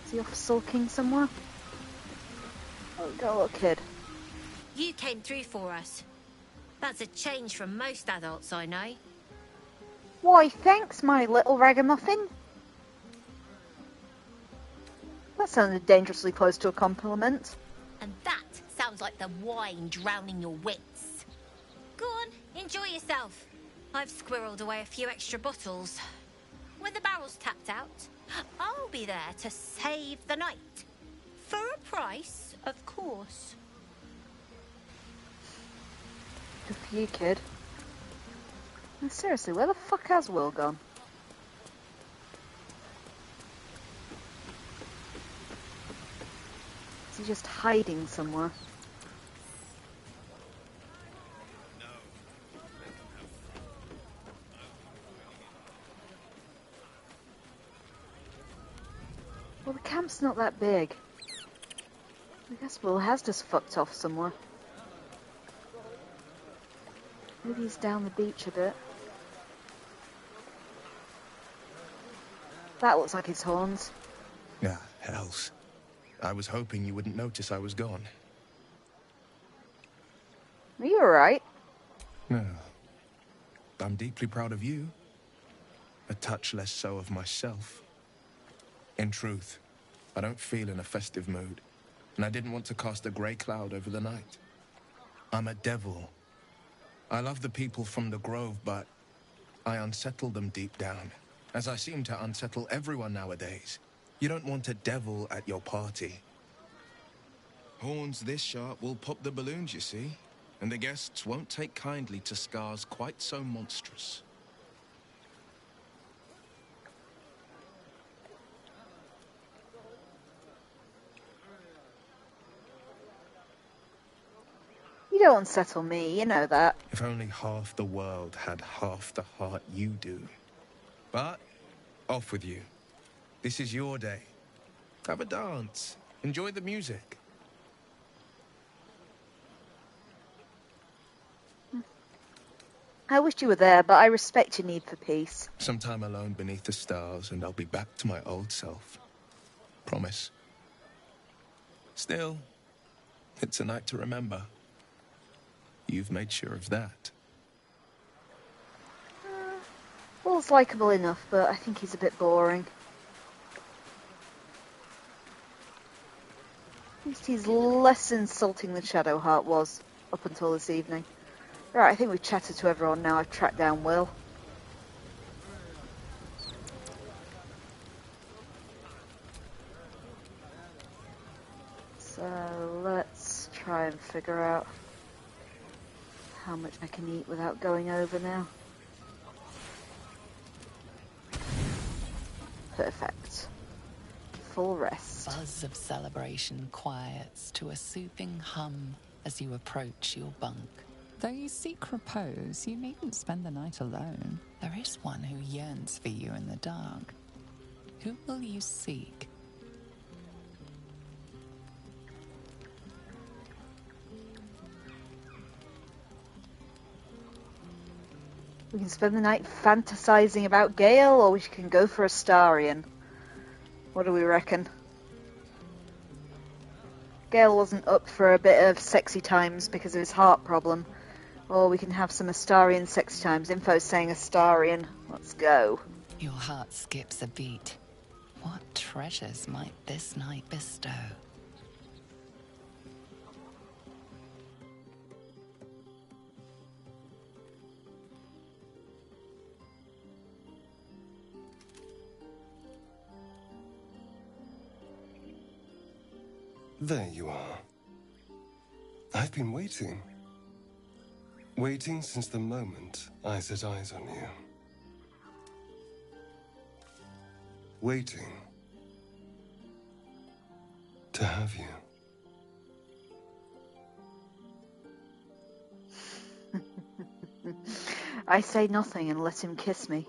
Is he off sulking somewhere? Oh, go little kid. You came through for us. That's a change from most adults I know. Why, thanks, my little ragamuffin. That sounded dangerously close to a compliment. And that sounds like the wine drowning your wits. Go on, enjoy yourself. I've squirreled away a few extra bottles. When the barrel's tapped out, I'll be there to save the night. For a price, of course. Good for you, kid. No, seriously, where the fuck has Will gone? Is he just hiding somewhere? Well, the camp's not that big. I guess Will has just fucked off somewhere. Maybe he's down the beach a bit. That looks like his horns. Ah, hells. I was hoping you wouldn't notice I was gone. Are you alright? No. I'm deeply proud of you. A touch less so of myself. In truth, I don't feel in a festive mood, and I didn't want to cast a grey cloud over the night. I'm a devil. I love the people from the Grove, but I unsettle them deep down, as I seem to unsettle everyone nowadays. You don't want a devil at your party. Horns this sharp will pop the balloons, you see, and the guests won't take kindly to scars quite so monstrous. You don't unsettle me, you know that. If only half the world had half the heart you do. But, off with you. This is your day. Have a dance. Enjoy the music. I wished you were there, but I respect your need for peace. Some time alone beneath the stars, and I'll be back to my old self. Promise. Still, it's a night to remember. You've made sure of that. Gale's likeable enough, but I think he's a bit boring. At least he's less insulting than Shadowheart was up until this evening. Right, I think we've chatted to everyone now. I've tracked down Will. So let's try and figure out how much I can eat without going over now. Perfect. Full rest. Buzz of celebration quiets to a soothing hum as you approach your bunk. Though you seek repose, you needn't spend the night alone. There is one who yearns for you in the dark. Who will you seek? We can spend the night fantasizing about Gale, or we can go for Astarion. What do we reckon? Gale wasn't up for a bit of sexy times because of his heart problem. Or we can have some Astarion sexy times. Info's saying Astarion. Let's go. Your heart skips a beat. What treasures might this night bestow? There you are. I've been waiting. Waiting since the moment I set eyes on you. Waiting to have you. I say nothing and let him kiss me.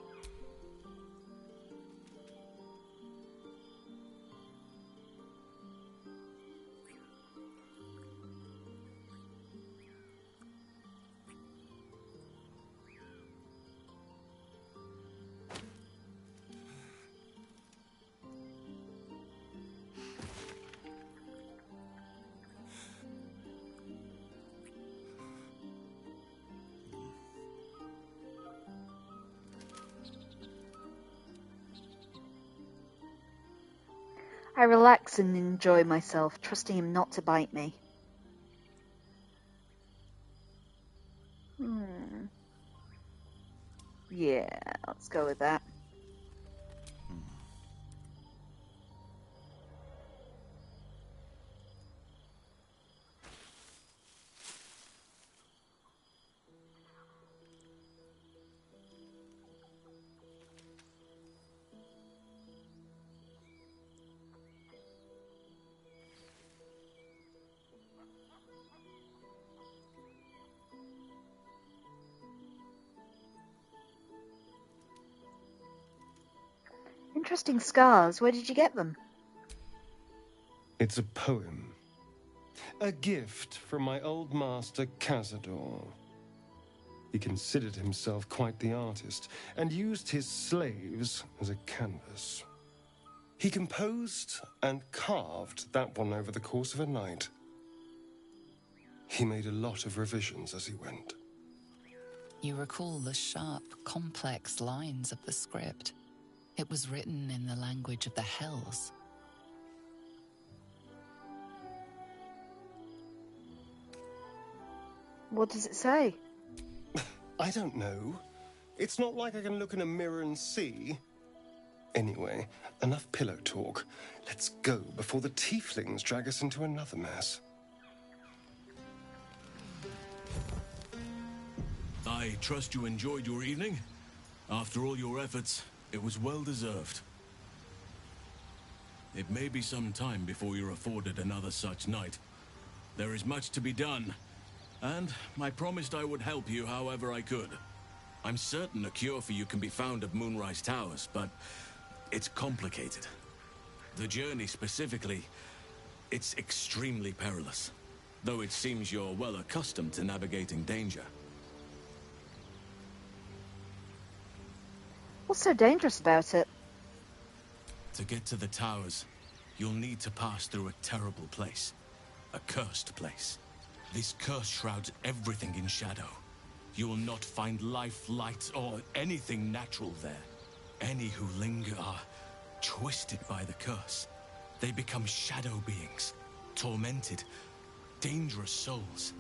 I relax and enjoy myself, trusting him not to bite me. Yeah, let's go with that. Interesting scars. Where did you get them? It's a poem. A gift from my old master, Cazador. He considered himself quite the artist, and used his slaves as a canvas. He composed and carved that one over the course of a night. He made a lot of revisions as he went. You recall the sharp, complex lines of the script. It was written in the language of the Hells. What does it say? I don't know. It's not like I can look in a mirror and see. Anyway, enough pillow talk. Let's go before the Tieflings drag us into another mess. I trust you enjoyed your evening. After all your efforts, it was well deserved. It may be some time before you're afforded another such night. There is much to be done, and I promised I would help you however I could. I'm certain a cure for you can be found at Moonrise Towers, but it's complicated. The journey specifically, it's extremely perilous, though it seems you're well accustomed to navigating danger. What's so dangerous about it? To get to the towers, you'll need to pass through a terrible place. A cursed place. This curse shrouds everything in shadow. You will not find life, light, or anything natural there. Any who linger are twisted by the curse. They become shadow beings, tormented, dangerous souls.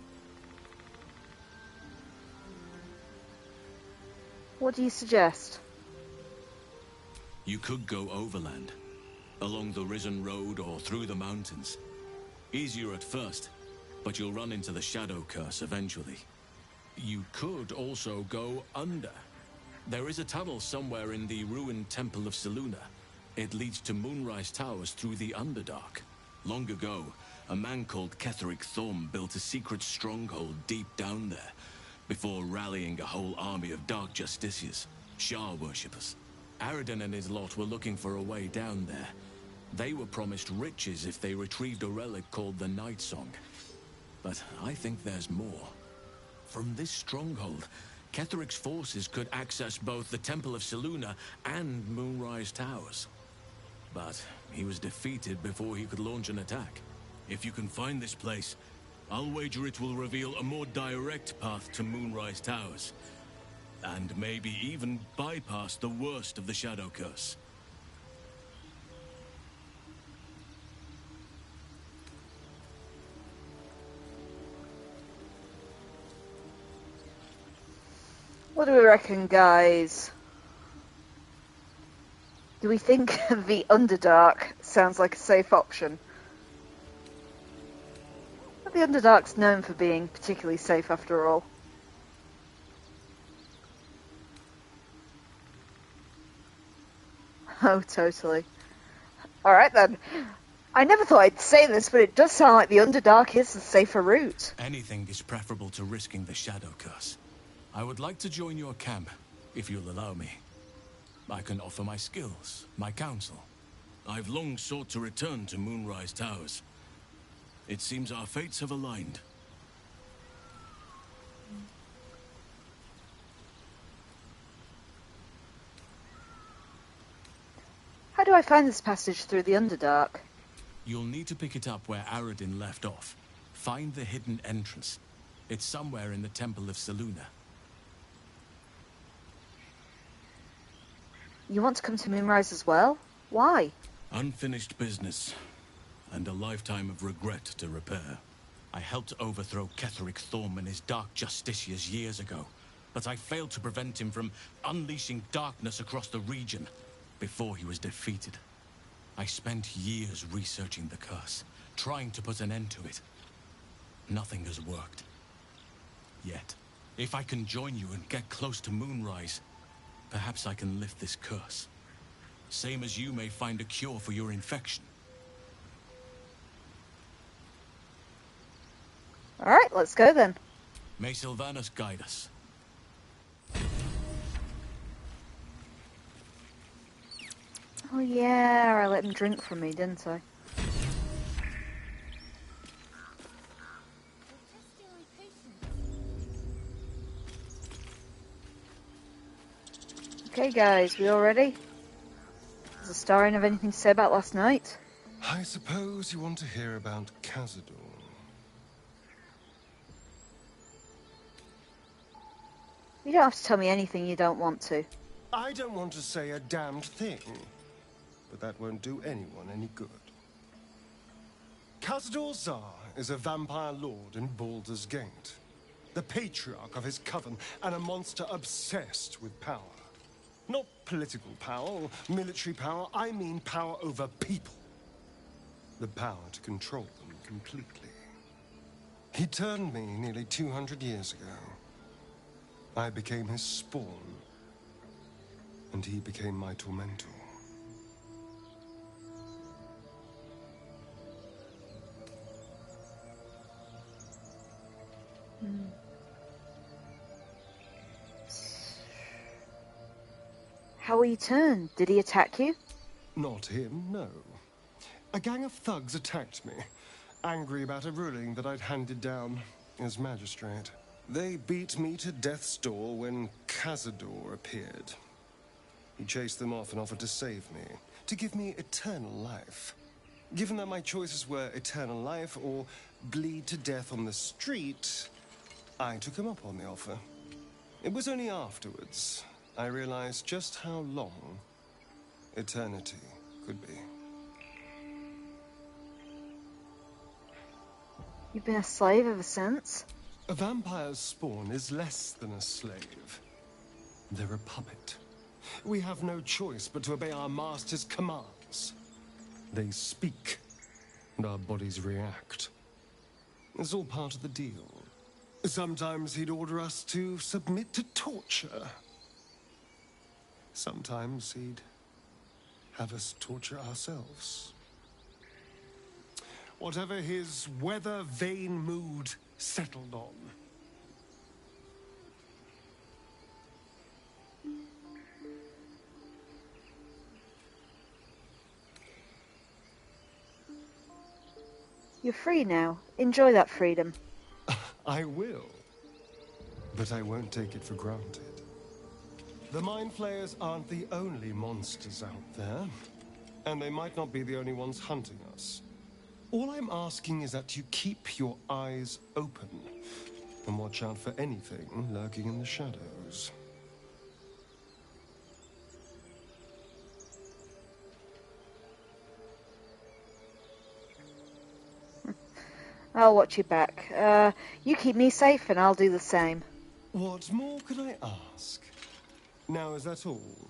What do you suggest? You could go overland, along the Risen Road or through the mountains. Easier at first, but you'll run into the shadow curse eventually. You could also go under. There is a tunnel somewhere in the ruined Temple of Selûne. It leads to Moonrise Towers through the Underdark. Long ago, a man called Ketheric Thorm built a secret stronghold deep down there, before rallying a whole army of Dark Justiciars, Shah worshippers. Aradin and his lot were looking for a way down there. They were promised riches if they retrieved a relic called the Night Song. But I think there's more. From this stronghold, Ketheric's forces could access both the Temple of Selûne and Moonrise Towers. But he was defeated before he could launch an attack. If you can find this place, I'll wager it will reveal a more direct path to Moonrise Towers. And maybe even bypass the worst of the Shadow Curse. What do we reckon, guys? Do we think the Underdark sounds like a safe option? But the Underdark's known for being particularly safe after all. Oh, totally. Alright then. I never thought I'd say this, but it does sound like the Underdark is the safer route. Anything is preferable to risking the Shadow Curse. I would like to join your camp, if you'll allow me. I can offer my skills, my counsel. I've long sought to return to Moonrise Towers. It seems our fates have aligned. How do I find this passage through the Underdark? You'll need to pick it up where Aradin left off. Find the hidden entrance. It's somewhere in the Temple of Selûne. You want to come to Moonrise as well? Why? Unfinished business, and a lifetime of regret to repair. I helped overthrow Ketheric Thorm and his Dark Justiciars years ago, but I failed to prevent him from unleashing darkness across the region before he was defeated. I spent years researching the curse, trying to put an end to it. Nothing has worked. Yet, if I can join you and get close to Moonrise, perhaps I can lift this curse. Same as you may find a cure for your infection. Alright, let's go then. May Sylvanas guide us. Oh yeah, I let him drink from me, didn't I? Okay guys, we all ready? Does Astarion have anything to say about last night? I suppose you want to hear about Khazad-dûr. You don't have to tell me anything you don't want to. I don't want to say a damned thing, but that won't do anyone any good. Khazad-dûr Zar is a vampire lord in Baldur's Gate, the patriarch of his coven, and a monster obsessed with power. Not political power or military power, I mean power over people. The power to control them completely. He turned me nearly 200 years ago. I became his spawn, and he became my tormentor. How were you turned? Did he attack you? Not him, no. A gang of thugs attacked me, angry about a ruling that I'd handed down as magistrate. They beat me to death's door when Khazad-dûr appeared. He chased them off and offered to save me, to give me eternal life. Given that my choices were eternal life or bleed to death on the street, I took him up on the offer. It was only afterwards I realized just how long eternity could be. You've been a slave ever since? A vampire's spawn is less than a slave. They're a puppet. We have no choice but to obey our master's commands. They speak, and our bodies react. It's all part of the deal. Sometimes he'd order us to submit to torture. Sometimes he'd have us torture ourselves. Whatever his weather-vane mood settled on. You're free now. Enjoy that freedom. I will. But I won't take it for granted. The Mind Flayers aren't the only monsters out there. And they might not be the only ones hunting us. All I'm asking is that you keep your eyes open. And watch out for anything lurking in the shadows. I'll watch you back. You keep me safe and I'll do the same. What more could I ask? Now, is that all?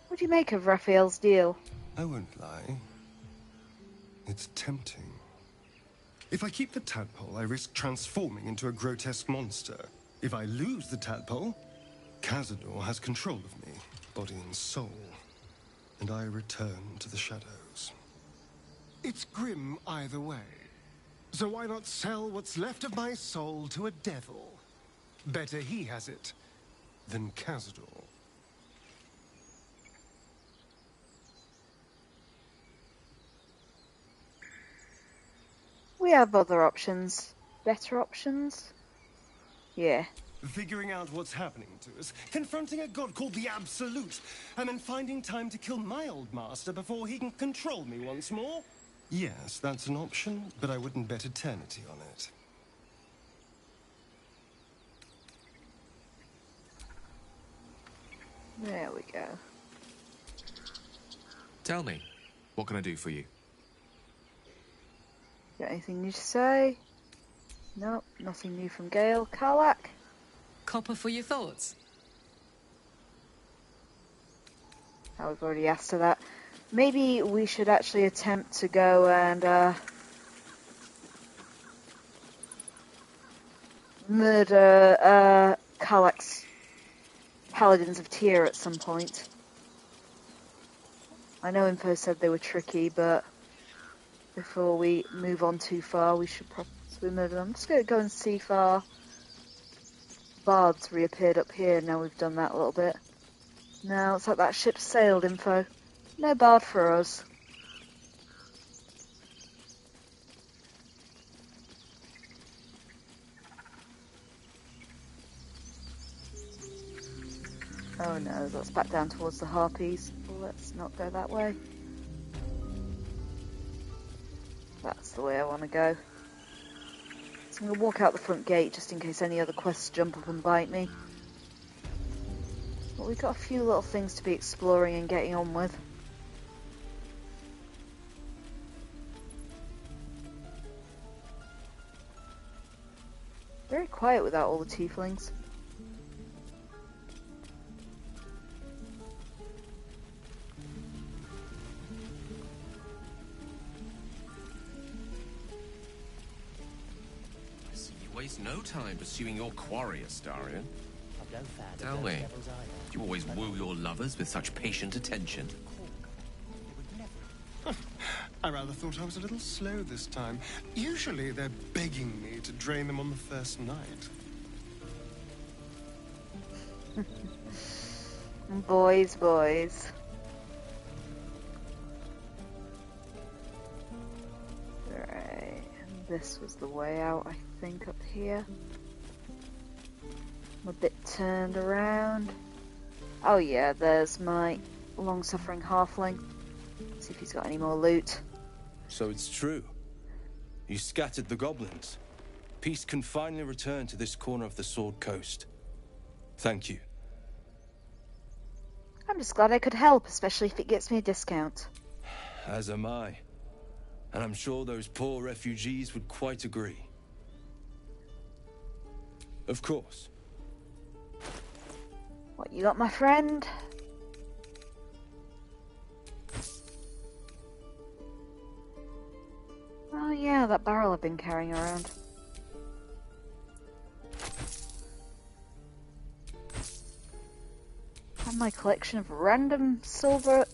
What do you make of Raphael's deal? I won't lie. It's tempting. If I keep the tadpole, I risk transforming into a grotesque monster. If I lose the tadpole, Cazador has control of me, body and soul. And I return to the shadows. It's grim either way. So why not sell what's left of my soul to a devil? Better he has it than Cazador. We have other options. Better options? Yeah. Figuring out what's happening to us, confronting a god called the Absolute, and then finding time to kill my old master before he can control me once more? Yes, that's an option, but I wouldn't bet eternity on it. There we go. Tell me, what can I do for you? Got anything new to say? Nope, nothing new from Gale. Karlath? Copper for your thoughts? Oh, we've already asked her that. Maybe we should actually attempt to go and murder Karlath's Paladins of Tyr at some point. I know Info said they were tricky, but before we move on too far, we should probably murder them. I'm just going to go and see if our bards reappeared up here now we've done that a little bit. No, it's like that ship sailed, Info. No bard for us. Oh no, that's back down towards the harpies. Let's not go that way. That's the way I want to go. So I'm going to walk out the front gate just in case any other quests jump up and bite me. But we've got a few little things to be exploring and getting on with. Very quiet without all the tieflings. Waste no time pursuing your quarry, Astarion. Tell me, do you always woo your lovers with such patient attention? I rather thought I was a little slow this time. Usually they're begging me to drain them on the first night. Boys. Right, and this was the way out, I think, up here. I'm a bit turned around. Oh yeah, there's my long-suffering halfling. Let's see if he's got any more loot. So it's true. You scattered the goblins. Peace can finally return to this corner of the Sword Coast. Thank you. I'm just glad I could help, especially if it gets me a discount. As am I. And I'm sure those poor refugees would quite agree. Of course. What you got, my friend? Oh yeah, that barrel I've been carrying around. And my collection of random silver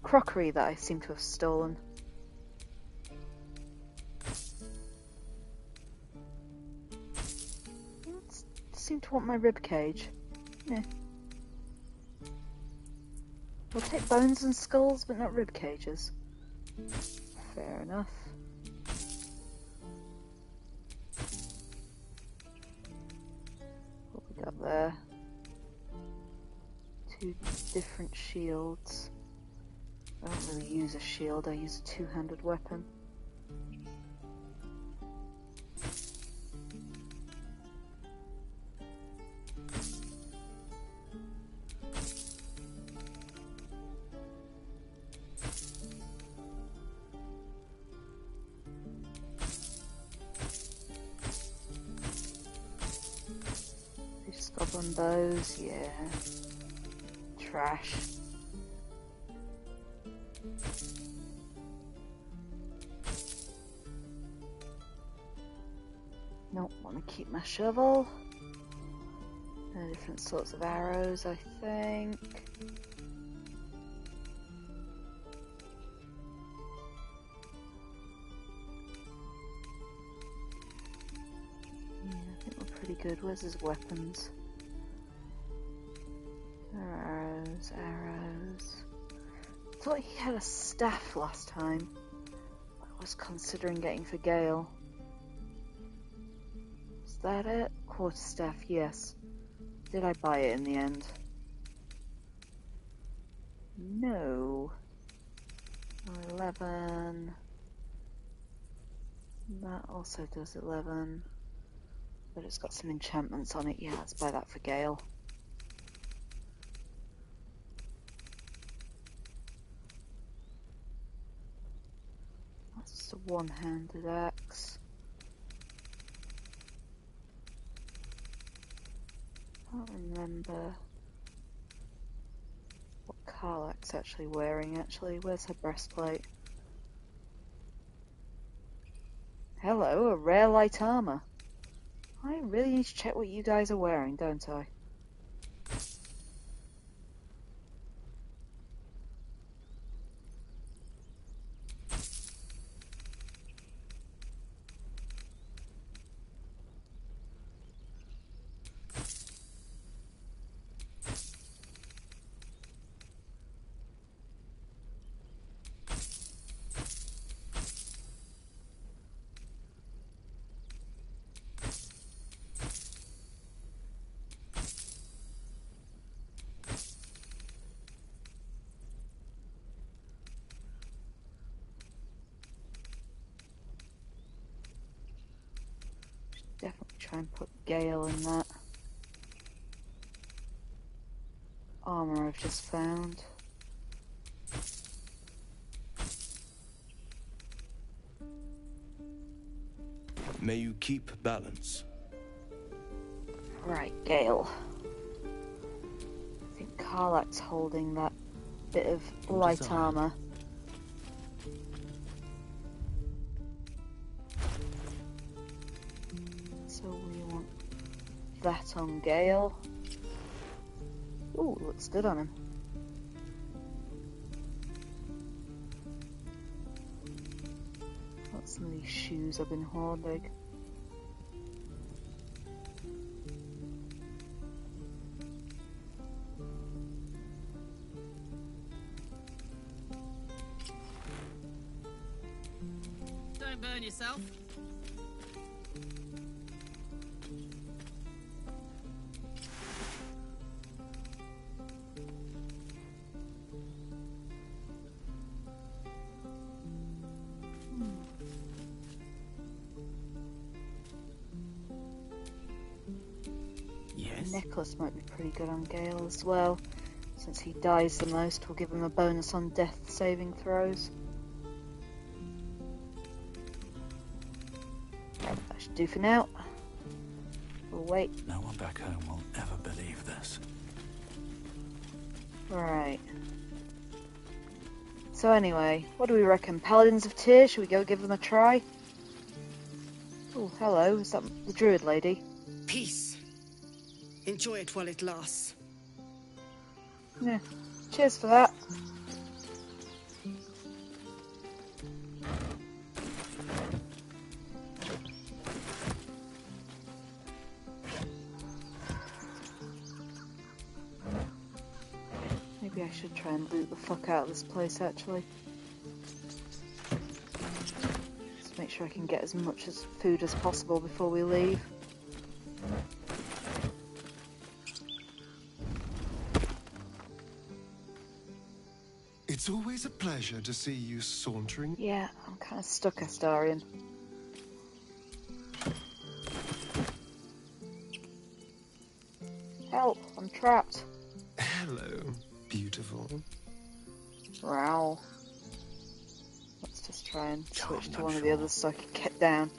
crockery that I seem to have stolen. Seem to want my rib cage. Yeah. We'll take bones and skulls, but not rib cages. Fair enough. What we got there? 2 different shields. I don't really use a shield, I use a 2-handed weapon. Goblin bows, yeah. Trash. Nope, want to keep my shovel. Different sorts of arrows, I think. Yeah, I think we're pretty good. Where's his weapons? Arrows. I thought he had a staff last time. I was considering getting for Gale. Is that it? Quarterstaff, yes. Did I buy it in the end? No. 11. That also does 11. But it's got some enchantments on it. Yeah, let's buy that for Gale. That's a one-handed axe. I can't remember what Karlath's actually wearing, actually. Where's her breastplate? Hello, a rare light armor. I really need to check what you guys are wearing, don't I? Definitely try and put Gale in that armor I've just found. May you keep balance. Right, Gale. I think Karlath's holding that bit of light armor. So we want that on Gale. Ooh, looks good on him. Got some of these shoes I've been hoarding. Don't burn yourself. Necklace might be pretty good on Gale as well. Since he dies the most, we'll give him a bonus on death saving throws. That should do for now. We'll wait. No one back home will ever believe this. Right. So anyway, what do we reckon? Paladins of Tyr? Should we go give them a try? Oh, hello. Is that the druid lady? Peace. Enjoy it while it lasts. Yeah. Cheers for that. Maybe I should try and loot the fuck out of this place, actually. Just make sure I can get as much as food as possible before we leave. It's always a pleasure to see you sauntering. Yeah, I'm kind of stuck, Astarion. Help, I'm trapped. Hello, beautiful. Wow. Let's just try and switch to one of the others so I can get down.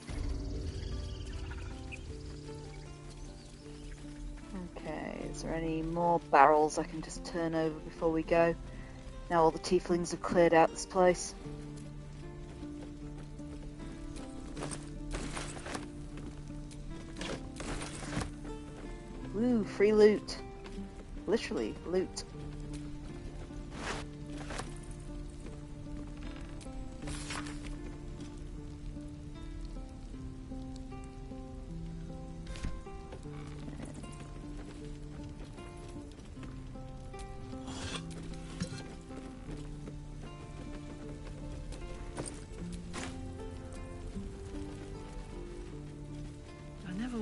Okay, is there any more barrels I can just turn over before we go? Now all the tieflings have cleared out this place. Woo, free loot. Literally, loot.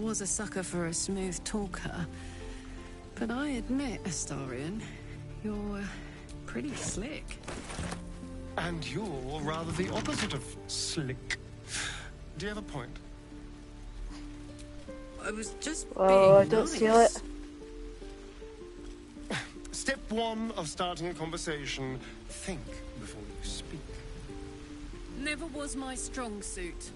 Was a sucker for a smooth talker, but I admit, Astarion, you're pretty slick. And you're rather the opposite of slick. Do you have a point? I was just Oh, being don't nice. steal it. Step one of starting a conversation: think before you speak. Never was my strong suit.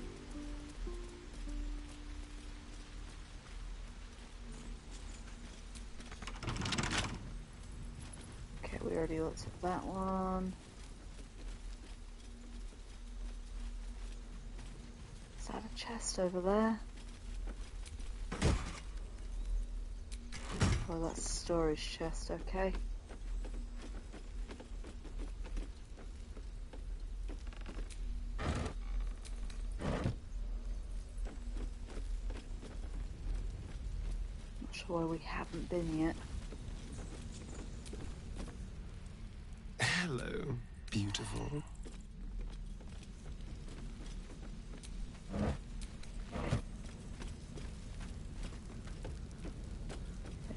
We already looked at that one. Is that a chest over there? Oh, that's a storage chest, okay. Not sure why we haven't been yet. Hello, beautiful.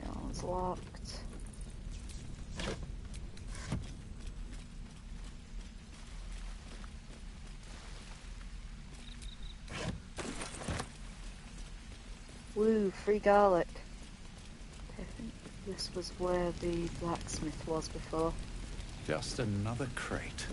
That one's locked. Woo, free garlic. I think this was where the blacksmith was before. Just another crate.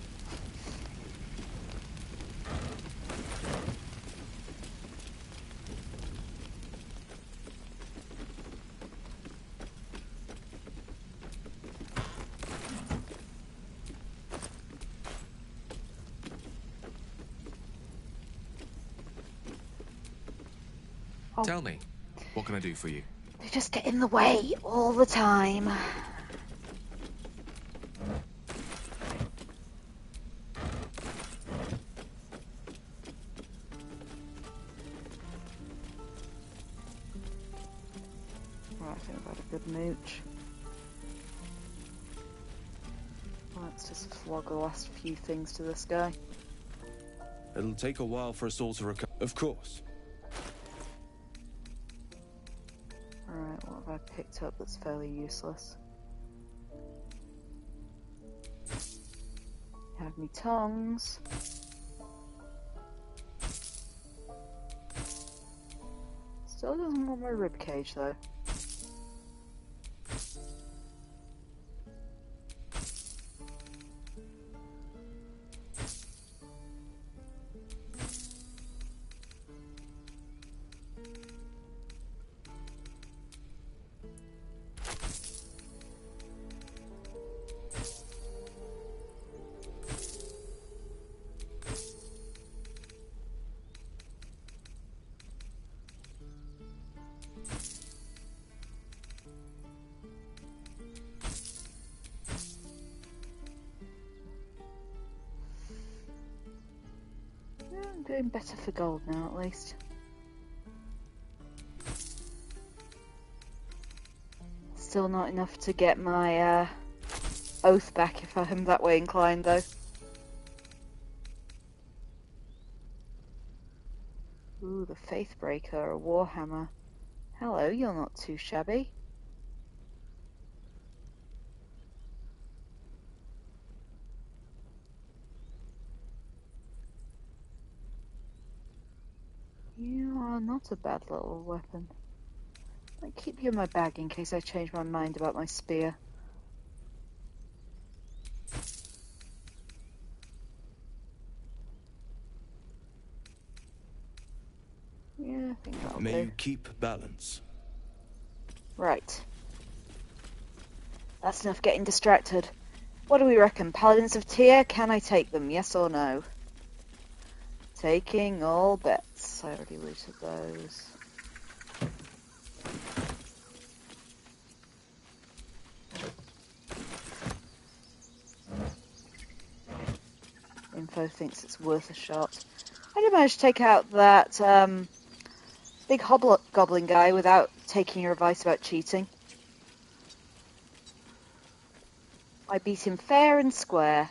Tell me, what can I do for you? They just get in the way all the time. Right, I think I've had a good mooch. Let's just flog the last few things to this guy. It'll take a while for us all to recover. Of course. Alright, what have I picked up that's fairly useless? Have me tongs. Still doesn't want my ribcage though. Doing better for gold now, at least. Still not enough to get my oath back if I'm that way inclined, though. Ooh, the Faithbreaker, a Warhammer. Hello, you're not too shabby. You are not a bad little weapon. I'll keep you in my bag in case I change my mind about my spear. Yeah, I think that'll May do. you keep balance. Right. That's enough getting distracted. What do we reckon? Paladins of Tyr? Can I take them? Yes or no? Taking all bets. I already looted those. Info thinks it's worth a shot. I did manage to take out that big hobgoblin guy without taking your advice about cheating. I beat him fair and square.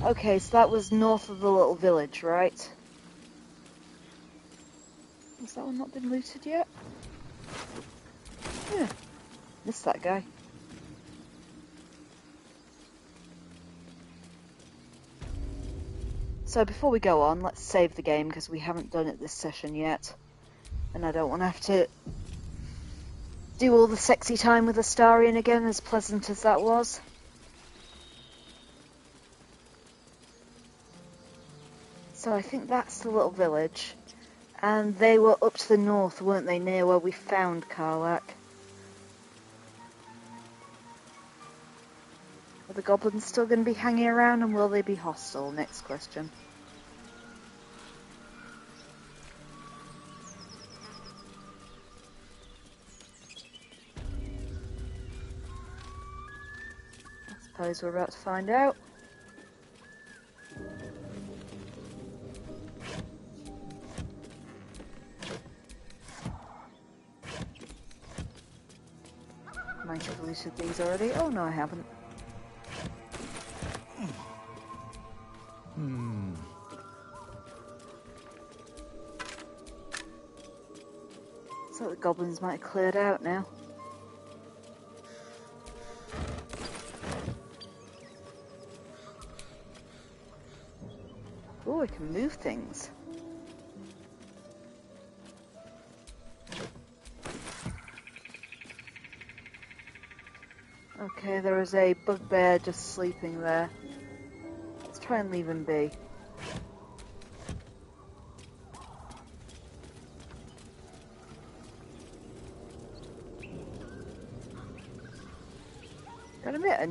Okay, so that was north of the little village, right? Has that one not been looted yet? Yeah, missed that guy. So before we go on, let's save the game because we haven't done it this session yet. And I don't want to have to do all the sexy time with Astarion again, as pleasant as that was. So I think that's the little village. And they were up to the north, weren't they, near where we found Karlath? Are the goblins still going to be hanging around, and will they be hostile? Next question. I suppose we're about to find out. Might have looted these already. Oh no, I haven't. So the goblins might have cleared out now. Oh, I can move things. Okay, there is a bugbear just sleeping there. Let's try and leave him be. Gotta admit, I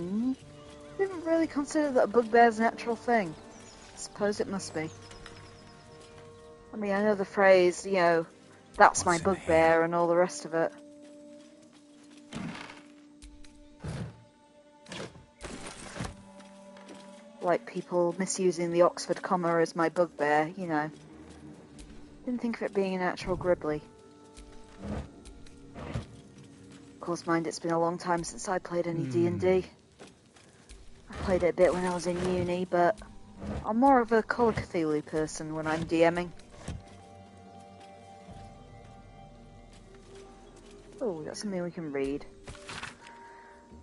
didn't really consider that a bugbear's a natural thing. I suppose it must be. I mean, I know the phrase, you know, that's my bugbear and all the rest of it. Like people misusing the Oxford comma as my bugbear, you know. Didn't think of it being an actual gribbly. Of course, mind it's been a long time since I played any D&D. I played it a bit when I was in uni, but I'm more of a Call of Cthulhu person when I'm DMing. Oh, we got something we can read.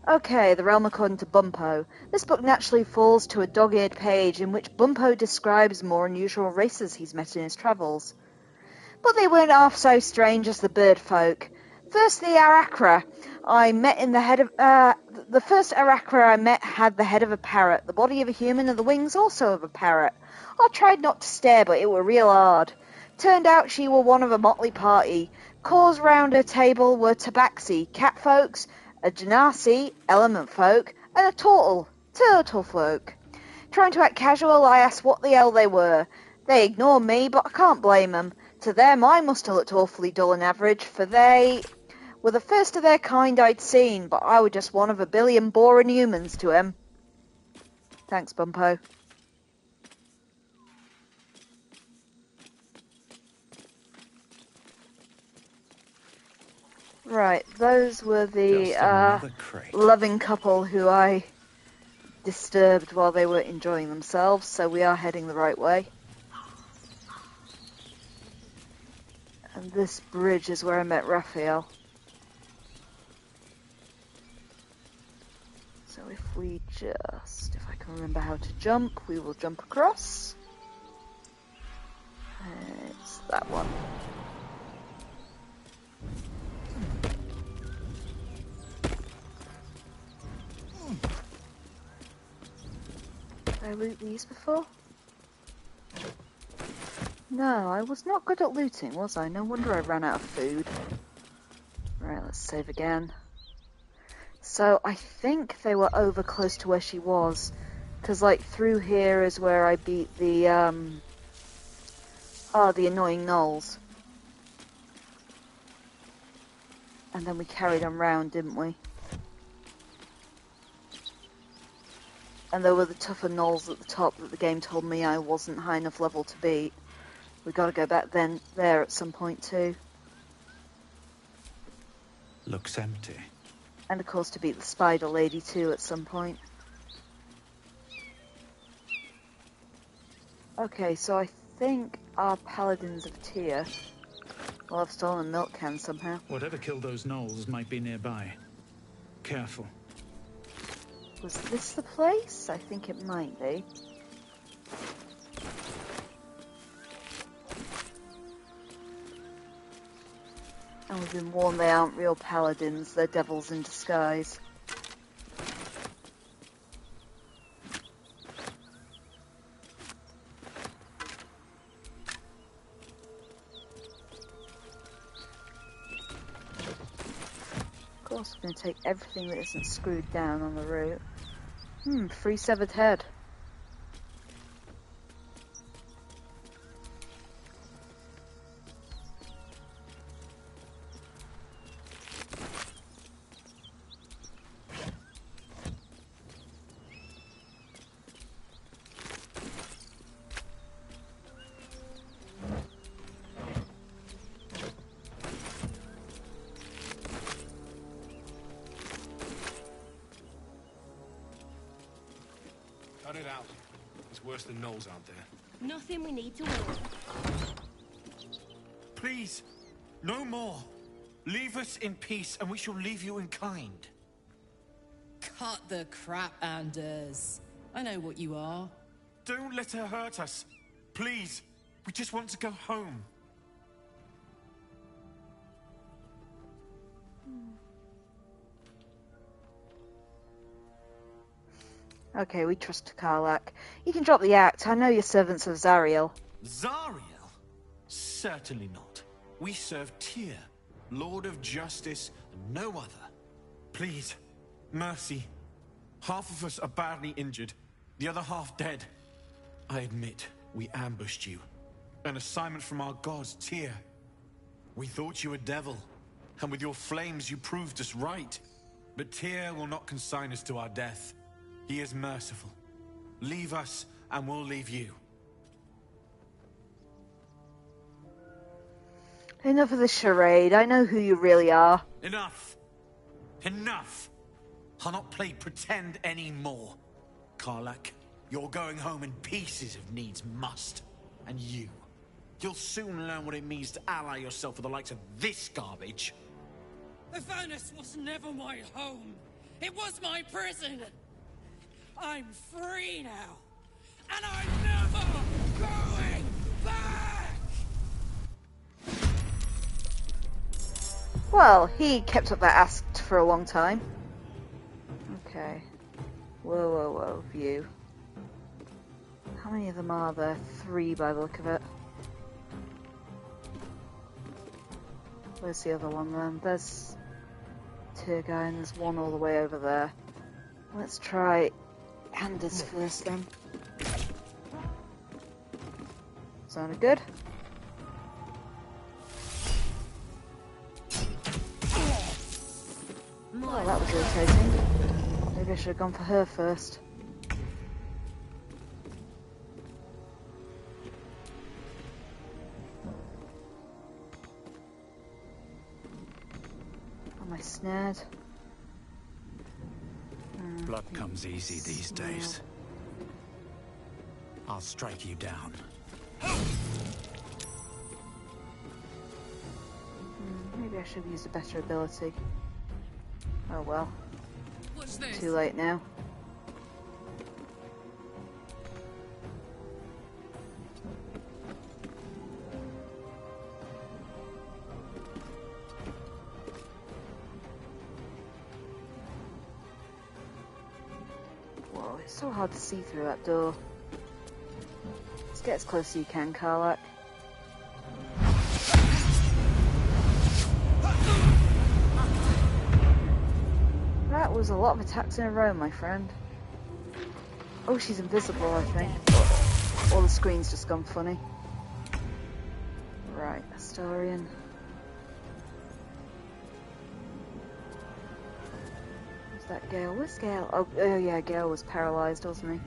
Okay, The Realm According to Bumpo. This book naturally falls to a dog-eared page in which Bumpo describes more unusual races he's met in his travels. But they weren't half so strange as the bird folk. First, the Arachra I met in the head of... the first Arachra I met had the head of a parrot, the body of a human, and the wings also of a parrot. I tried not to stare, but it were real hard. Turned out she were one of a motley party. Cause round her table were tabaxi, cat folks, a genasi, element folk, and a turtle folk. Trying to act casual, I asked what the hell they were. They ignored me, but I can't blame them. To them, I must have looked awfully dull and average, for they were the first of their kind I'd seen, but I was just one of a billion boring humans to him. Thanks, Bumpo. Right, those were the loving couple who I disturbed while they were enjoying themselves, so we are heading the right way. And this bridge is where I met Raphael. So if I can remember how to jump, we will jump across. It's that one. Did I loot these before? No, I was not good at looting, was I? No wonder I ran out of food. Right, let's save again. So, I think they were over close to where she was. Because, like, through here is where I beat the, the annoying gnolls. And then we carried them round, didn't we? And there were the tougher gnolls at the top that the game told me I wasn't high enough level to beat. We got to go back there at some point too. Looks empty. And of course to beat the spider lady too at some point. Okay, so I think our Paladins of Tyr will have stolen a milk can somehow. Whatever killed those gnolls might be nearby. Careful. Was this the place? I think it might be. And we've been warned they aren't real paladins, they're devils in disguise. Of course, we're going to take everything that isn't screwed down on the route. Free severed head. Cut it out. It's worse than gnolls out there. Nothing we need to worry. Please, no more. Leave us in peace and we shall leave you in kind. Cut the crap, Anders. I know what you are. Don't let her hurt us. Please, we just want to go home. Okay, we trust Karlath. You can drop the act. I know you're servants of Zariel. Zariel? Certainly not. We serve Tyr, Lord of Justice, and no other. Please, mercy. Half of us are badly injured, the other half dead. I admit, we ambushed you. An assignment from our gods, Tyr. We thought you a devil, and with your flames you proved us right. But Tyr will not consign us to our death. He is merciful. Leave us, and we'll leave you. Enough of the charade. I know who you really are. Enough! Enough! I'll not play pretend anymore. Karlath, you're going home in pieces if needs must. And you'll soon learn what it means to ally yourself with the likes of this garbage. Avernus was never my home. It was my prison. I'm free now. And I'm never going back! Well, he kept up that act for a long time. Okay. Whoa, whoa, whoa, view. How many of them are there? 3 by the look of it. Where's the other one then? There's Tyr guy and there's one all the way over there. Let's try Anders first then. Sounded good. Oh, that was irritating. Maybe I should have gone for her first. Am I snared? Blood comes easy these days. I'll strike you down. Maybe I should have used a better ability. Oh well. Too late now. Whoa, it's so hard to see through that door. Let's get as close as you can, Karlath. That was a lot of attacks in a row, my friend. Oh, she's invisible, I think. Or the screen's just gone funny. Right, Astarion. Where's that Gale? Where's Gale? Oh yeah, Gale was paralysed, wasn't he?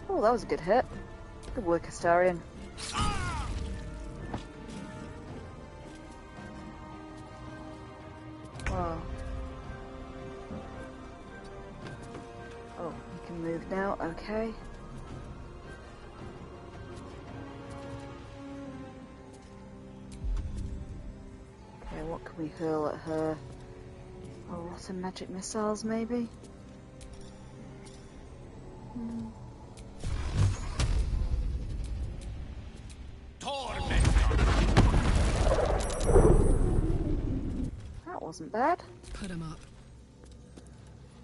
Oh, that was a good hit. Good work, Astarion. Wow. Oh, you can move now, okay. Okay, what can we hurl at her? A lot of magic missiles, maybe? That wasn't bad. Put him up.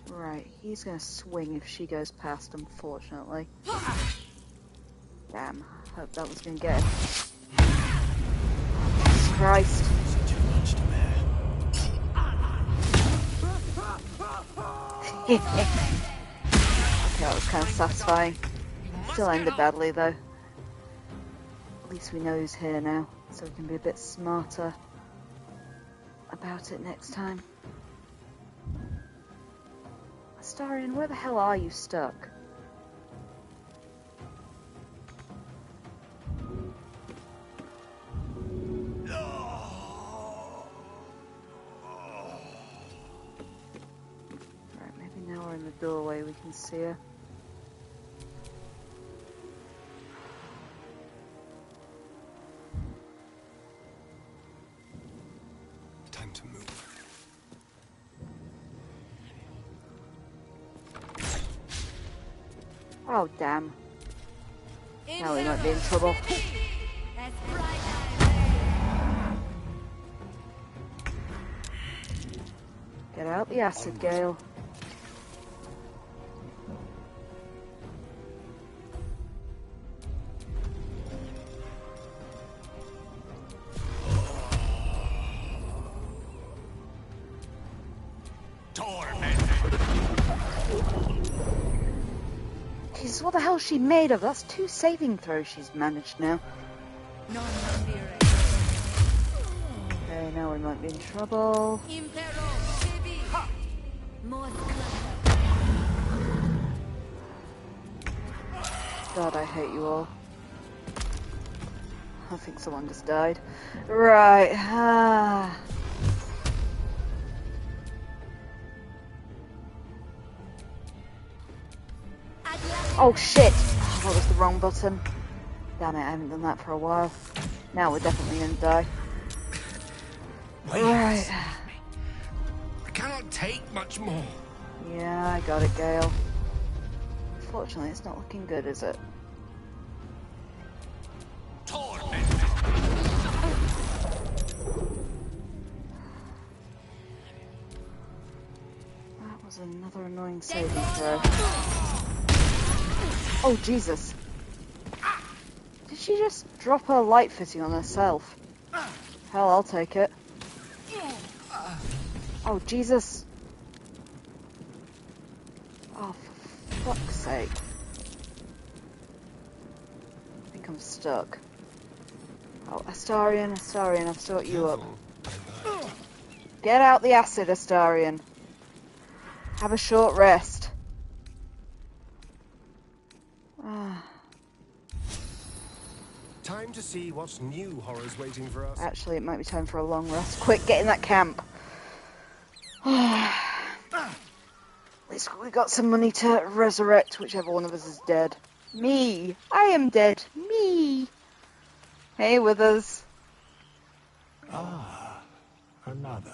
Right, he's gonna swing if she goes past, unfortunately. Damn, hope that was gonna get him. Jesus Christ. Okay, that was kind of satisfying. Still ended badly though. At least we know who's here now, so we can be a bit smarter about it next time. Astarion, where the hell are you stuck? Right, maybe now we're in the doorway, we can see her. Time to move. Oh, damn. Now we might be in trouble. Get out the acid, Gale. Jesus, what the hell is she made of? That's 2 saving throws she's managed now. Okay, now we might be in trouble. God, I hate you all. I think someone just died. Right, Oh shit! Oh, that was the wrong button. Damn it, I haven't done that for a while. Now we're definitely gonna die. Right. I cannot take much more. Yeah, I got it, Gale. Unfortunately, it's not looking good, is it? That was another annoying saving throw. Oh, Jesus. Did she just drop her light fitting on herself? Hell, I'll take it. Oh, Jesus. Oh, for fuck's sake. I think I'm stuck. Oh, Astarion, I've sought you up. Get out the acid, Astarion. Have a short rest. Time to see what new horrors waiting for us. Actually, it might be time for a long rest. Quick, get in that camp. At least we got some money to resurrect whichever one of us is dead. Me. I am dead. Me. Hey, Withers. Ah, another.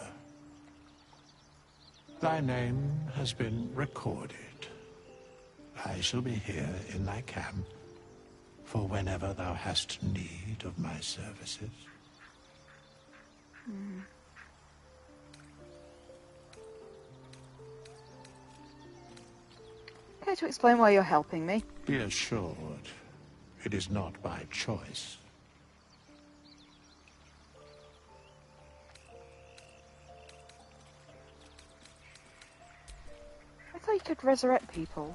Thy name has been recorded. I shall be here in thy camp for whenever thou hast need of my services. Care to explain why you're helping me? Be assured, it is not by choice. I thought you could resurrect people.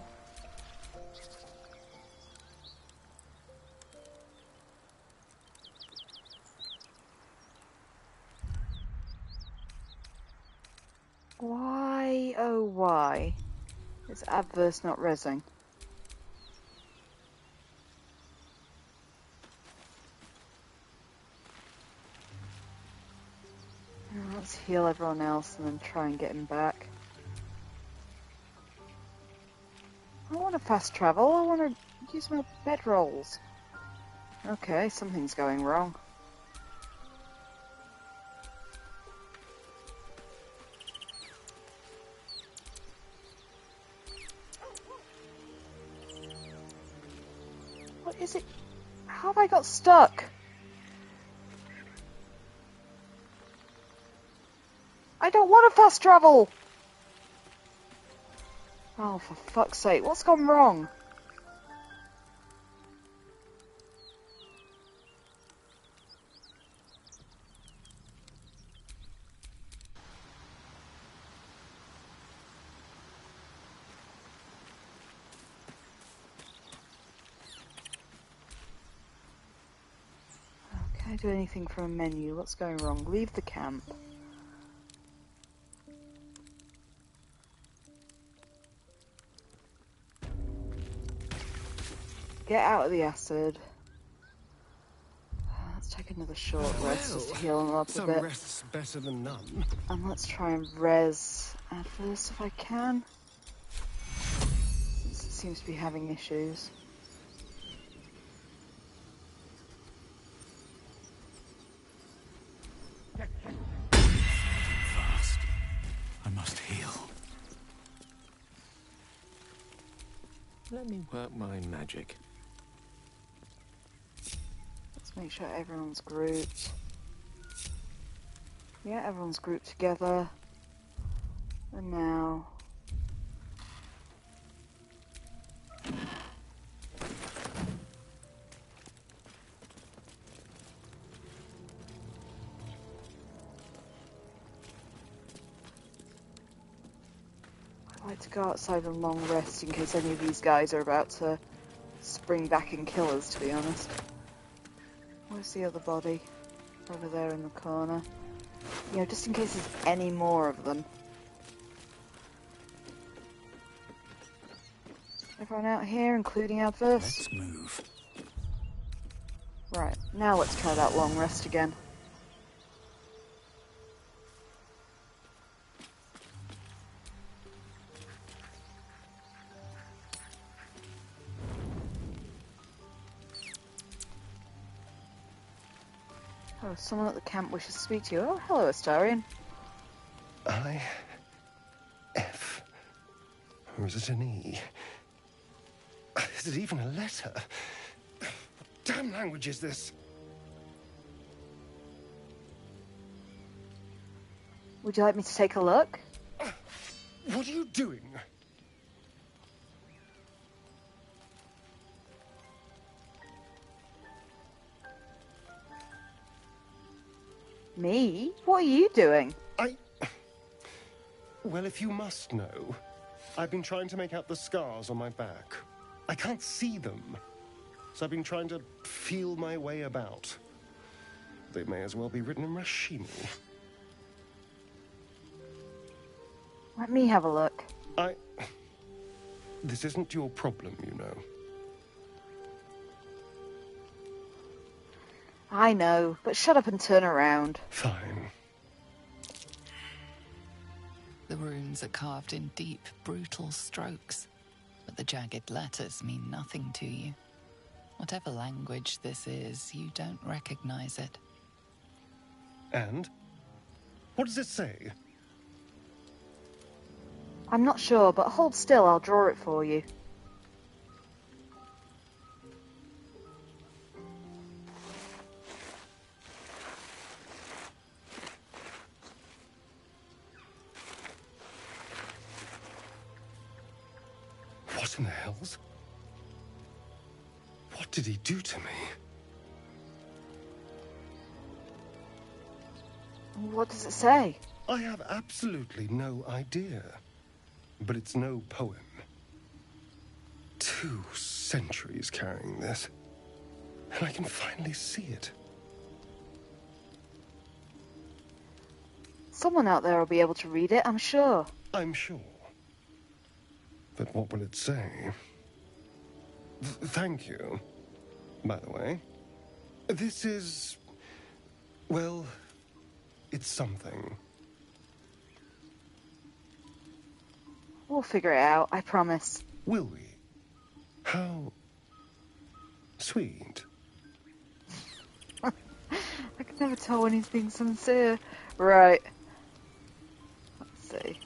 Why, oh why, is Adverse not rezzing? Let's heal everyone else and then try and get him back. I want to fast travel, I want to use my bedrolls. Okay, something's going wrong. What is it? How have I got stuck? I don't want to fast travel! Oh, for fuck's sake, what's gone wrong? Can I do anything from a menu? What's going wrong? Leave the camp. Get out of the acid. Let's take another short rest just to heal him up a bit. Some rest's better than none. And let's try and res Adverse if I can. Since it seems to be having issues. Fast. I must heal. Let me work my magic. Let's make sure everyone's grouped. Yeah, everyone's grouped together. And now... I'd like to go outside and long rest in case any of these guys are about to spring back and kill us, to be honest. Where's the other body? Over there in the corner. You know, just in case there's any more of them. Everyone out here, including Adverse? Let's move. Right, now let's try that long rest again. Oh, someone at the camp wishes to speak to you. Oh, hello, Astarion. F. Or is it an E? Is it even a letter? What damn language is this? Would you like me to take a look? What are you doing? Me? What are you doing? Well, if you must know, I've been trying to make out the scars on my back. I can't see them, so I've been trying to feel my way about. They may as well be written in Rashimi. Let me have a look. This isn't your problem, you know. I know, but shut up and turn around. Fine. The runes are carved in deep, brutal strokes, but the jagged letters mean nothing to you. Whatever language this is, you don't recognize it. And? What does it say? I'm not sure, but hold still, I'll draw it for you. What in the hells? What did he do to me? What does it say? I have absolutely no idea. But it's no poem. 2 centuries carrying this. And I can finally see it. Someone out there will be able to read it, I'm sure. I'm sure. But what will it say? Thank you. By the way, this is... well, it's something. We'll figure it out, I promise. Will we? How... sweet. I can never tell when he's being sincere. Right. Let's see.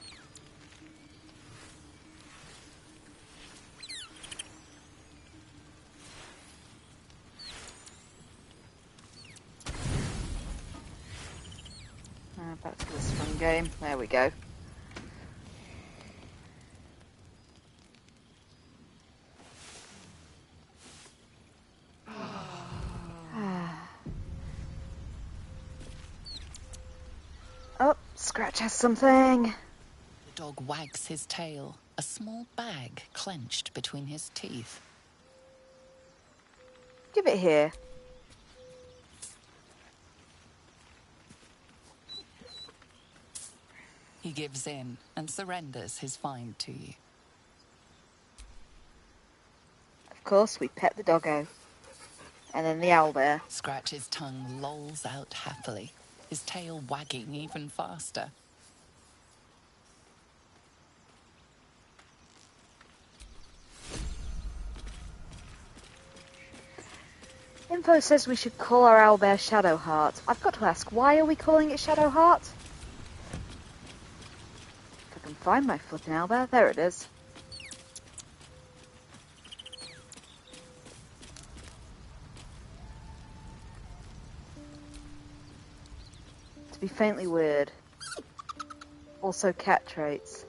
Back to this fun game. There we go. Oh, Scratch has something. The dog wags his tail, a small bag clenched between his teeth. Give it here. He gives in and surrenders his find to you. Of course, we pet the doggo. And then the owlbear. Scratch's tongue lolls out happily, his tail wagging even faster. Info says we should call our owlbear Shadowheart. I've got to ask, why are we calling it Shadowheart? If I can find my flipping owlbear. There it is. To be faintly weird. Also cat traits.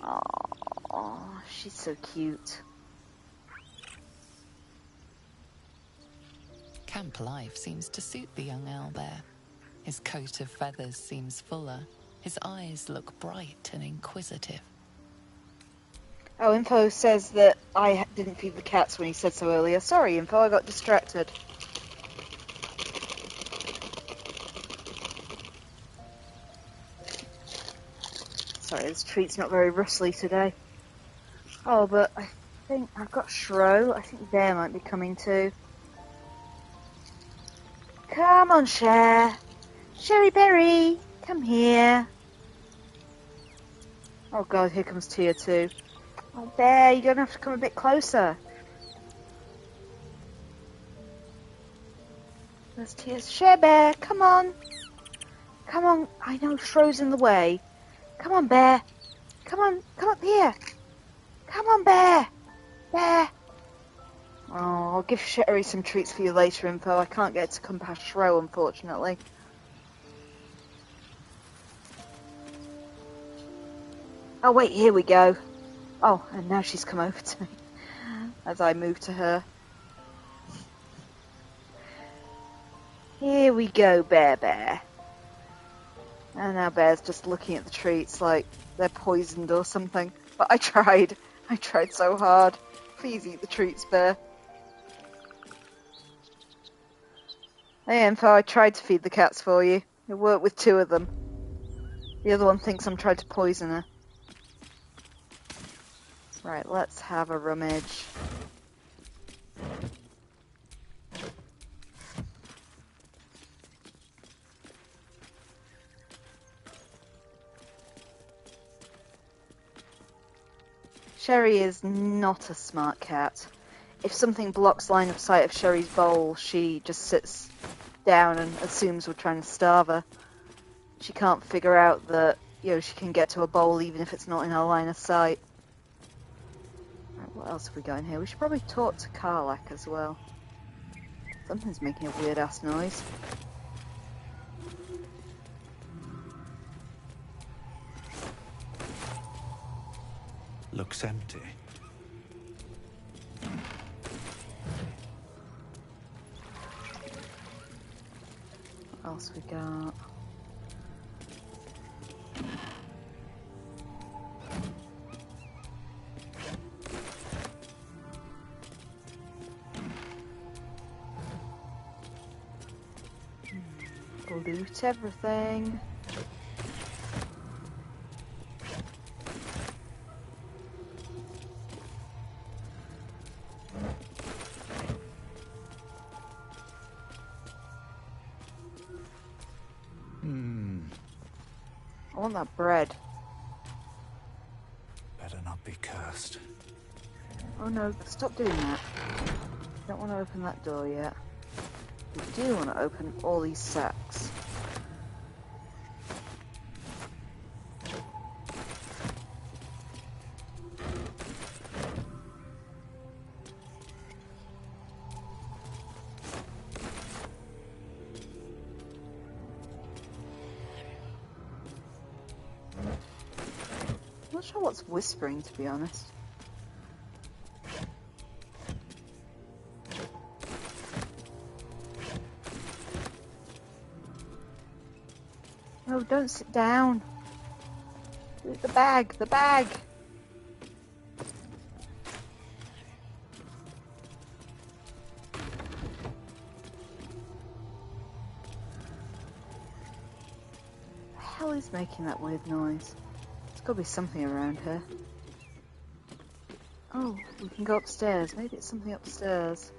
Oh, she's so cute. Camp life seems to suit the young owlbear. His coat of feathers seems fuller. His eyes look bright and inquisitive. Oh, Info says that I didn't feed the cats when he said so earlier. Sorry, Info, I got distracted. Sorry, this treat's not very rustly today. Oh, but I think I've got Shro. I think Bear might be coming too. Come on, Cher. Sherry Berry, come here. Oh god, here comes Tia too. Oh, Bear, you're going to have to come a bit closer. There's Tia's. Cher Bear, come on. Come on, I know Shro's in the way. Come on, Bear. Come on, come up here. Come on, Bear. Bear. Oh, I'll give Sherry some treats for you later, Info. I can't get to come past Shro, unfortunately. Oh, wait, here we go. Oh, and now she's come over to me as I move to her. Here we go, Bear. And now Bear's just looking at the treats like they're poisoned or something. But I tried. I tried so hard. Please eat the treats, Bear. Hey, Info, I tried to feed the cats for you. It worked with 2 of them. The other one thinks I'm trying to poison her. Right, let's have a rummage. Sherry is not a smart cat. If something blocks line of sight of Sherry's bowl, she just sits down and assumes we're trying to starve her. She can't figure out that, she can get to a bowl even if it's not in her line of sight. Right, what else have we got in here? We should probably talk to Karlath as well. Something's making a weird-ass noise. Looks empty. What else we got? Loot everything. I want that bread. Better not be cursed. Oh no, stop doing that. Don't want to open that door yet. We do want to open all these sacks. I'm not sure what's whispering, to be honest. No, don't sit down. The bag, the bag. The hell is making that weird noise? There's got to be something around here. Oh, we can go upstairs. Maybe it's something upstairs.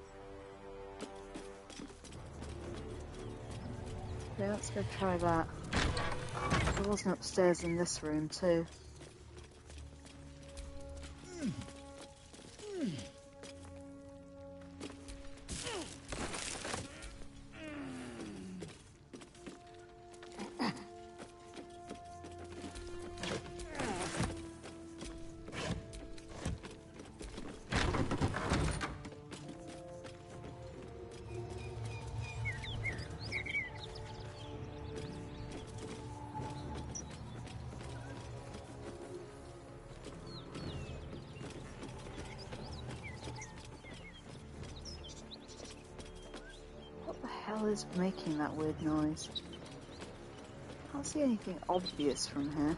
Okay, let's go try that. There wasn't upstairs in this room too. Is making that weird noise. Can't see anything obvious from here.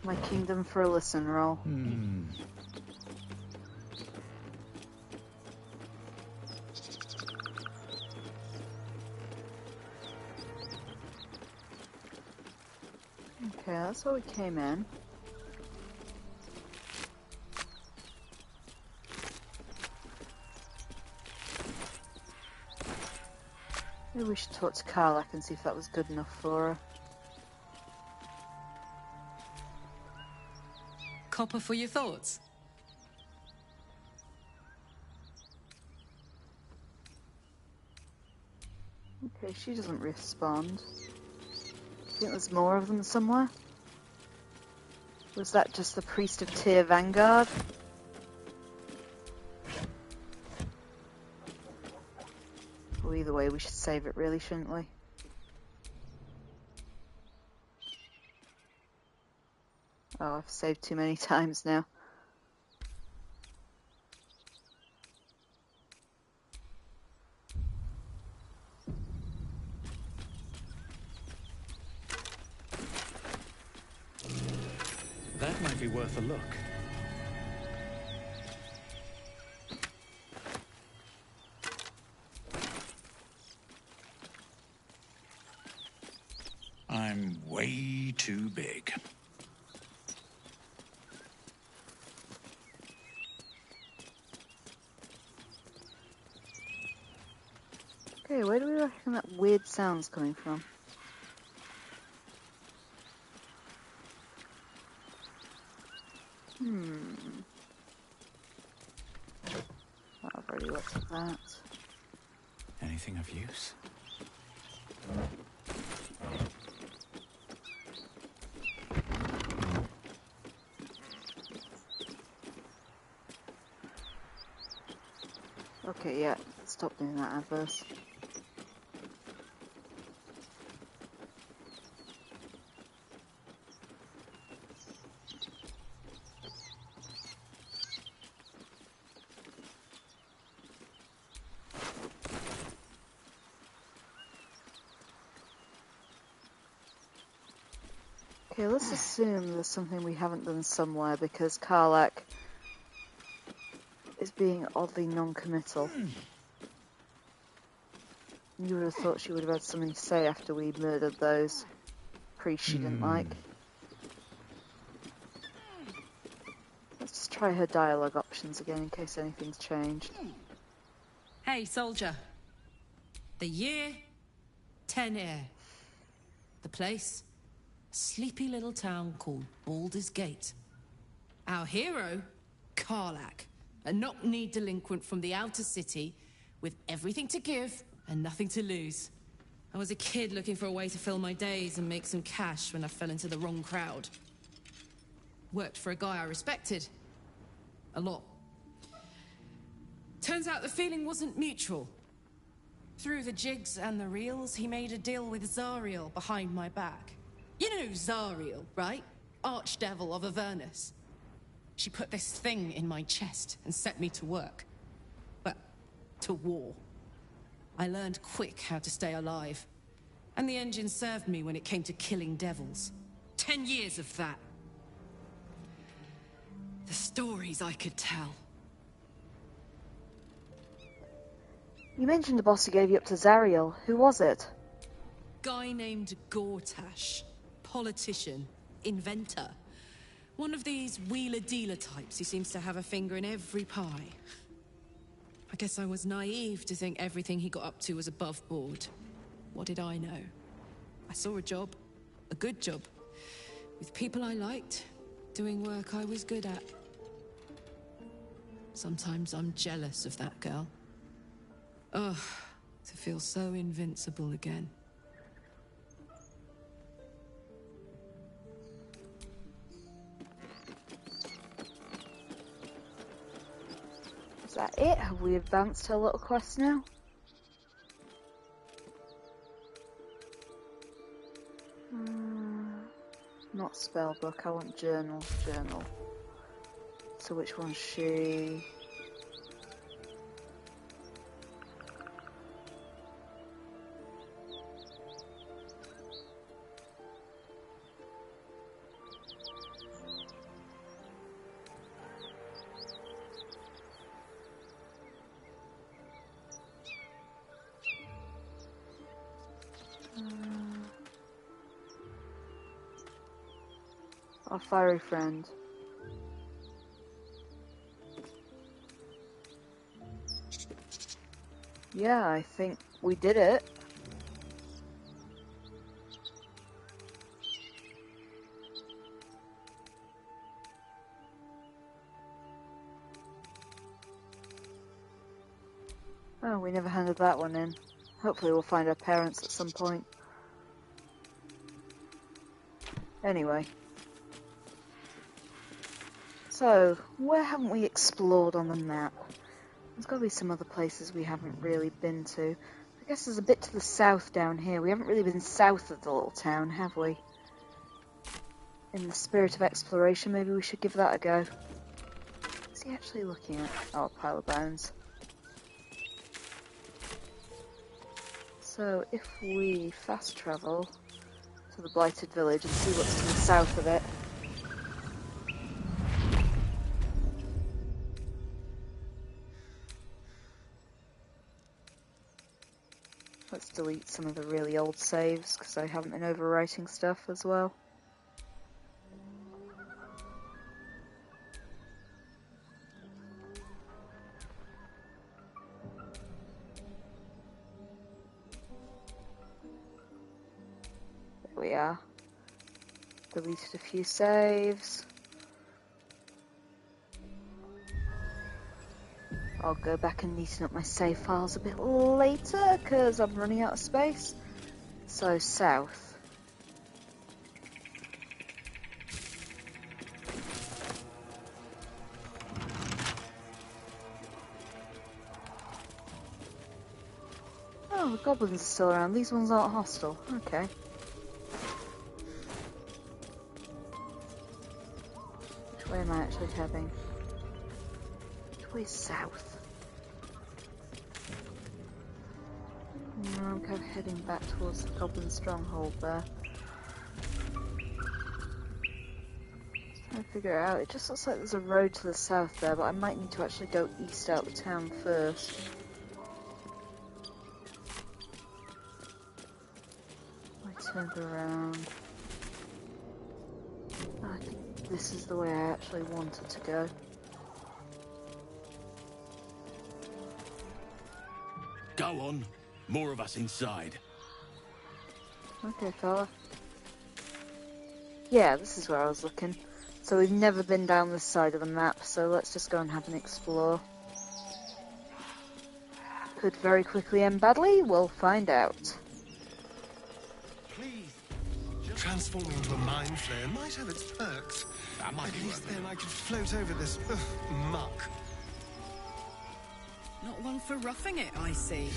My kingdom for a listen roll. Okay, that's how we came in. Maybe we should talk to Karlath and see if that was good enough for her. Copper for your thoughts? Okay, she doesn't respond. Think there's more of them somewhere? Was that just the Priest of Tyr Vanguard? Well, either way, we should save it, really, shouldn't we? Oh, I've saved too many times now. That might be worth a look. I'm way too big. Okay, where do we reckon that weird sound's coming from? I've already looked at that. Anything of use? Okay, yeah, stop doing that, Adverse. Okay, let's assume there's something we haven't done somewhere because Karlath is being oddly non-committal. You would have thought she would have had something to say after we murdered those priests she didn't like. Let's just try her dialogue options again in case anything's changed. Hey, soldier. The year, 10 air. The place, a sleepy little town called Baldur's Gate. Our hero, Karlath, a knock-knee delinquent from the outer city with everything to give and nothing to lose. I was a kid looking for a way to fill my days and make some cash when I fell into the wrong crowd. Worked for a guy I respected. A lot. Turns out the feeling wasn't mutual. Through the jigs and the reels, he made a deal with Zariel behind my back. You know Zariel, right? Archdevil of Avernus. She put this thing in my chest and set me to work. Well, to war. I learned quick how to stay alive. And the engine served me when it came to killing devils. 10 years of that. The stories I could tell. You mentioned the boss who gave you up to Zariel. Who was it? Guy named Gortash. Politician. Inventor. One of these wheeler-dealer types who seems to have a finger in every pie. I guess I was naive to think everything he got up to was above board. What did I know? I saw a job. A good job. With people I liked. Doing work I was good at. Sometimes I'm jealous of that girl. Ugh, to feel so invincible again. Is that it? Have we advanced her little quest now? Not spellbook, I want journal. So which one's she? Our fiery friend. Yeah, I think we did it. Oh, we never handed that one in. Hopefully we'll find our parents at some point. Anyway. So, where haven't we explored on the map? There's got to be some other places we haven't really been to. I guess there's a bit to the south down here. We haven't really been south of the little town, have we? In the spirit of exploration, maybe we should give that a go. What's he actually looking at? Oh, a pile of bones. So, if we fast travel to the Blighted Village and see what's to the south of it. Let's just delete some of the really old saves because I haven't been overwriting stuff as well. There we are. Deleted a few saves. I'll go back and neaten up my save files a bit later because I'm running out of space. So, south. Oh, the goblins are still around. These ones aren't hostile. Okay. Which way am I actually heading? Which way is south? No, I'm kind of heading back towards the goblin stronghold there. Just trying to figure it out. It just looks like there's a road to the south there, but I might need to actually go east out the town first. I turned around. I think this is the way I actually wanted to go. Go on. More of us inside. Okay, fella. Yeah, this is where I was looking. So we've never been down this side of the map, so let's just go and have an explore. Could very quickly end badly, we'll find out. Please, transforming into a mind flayer might have its perks. At least then I could float over this muck. Not one for roughing it, I see.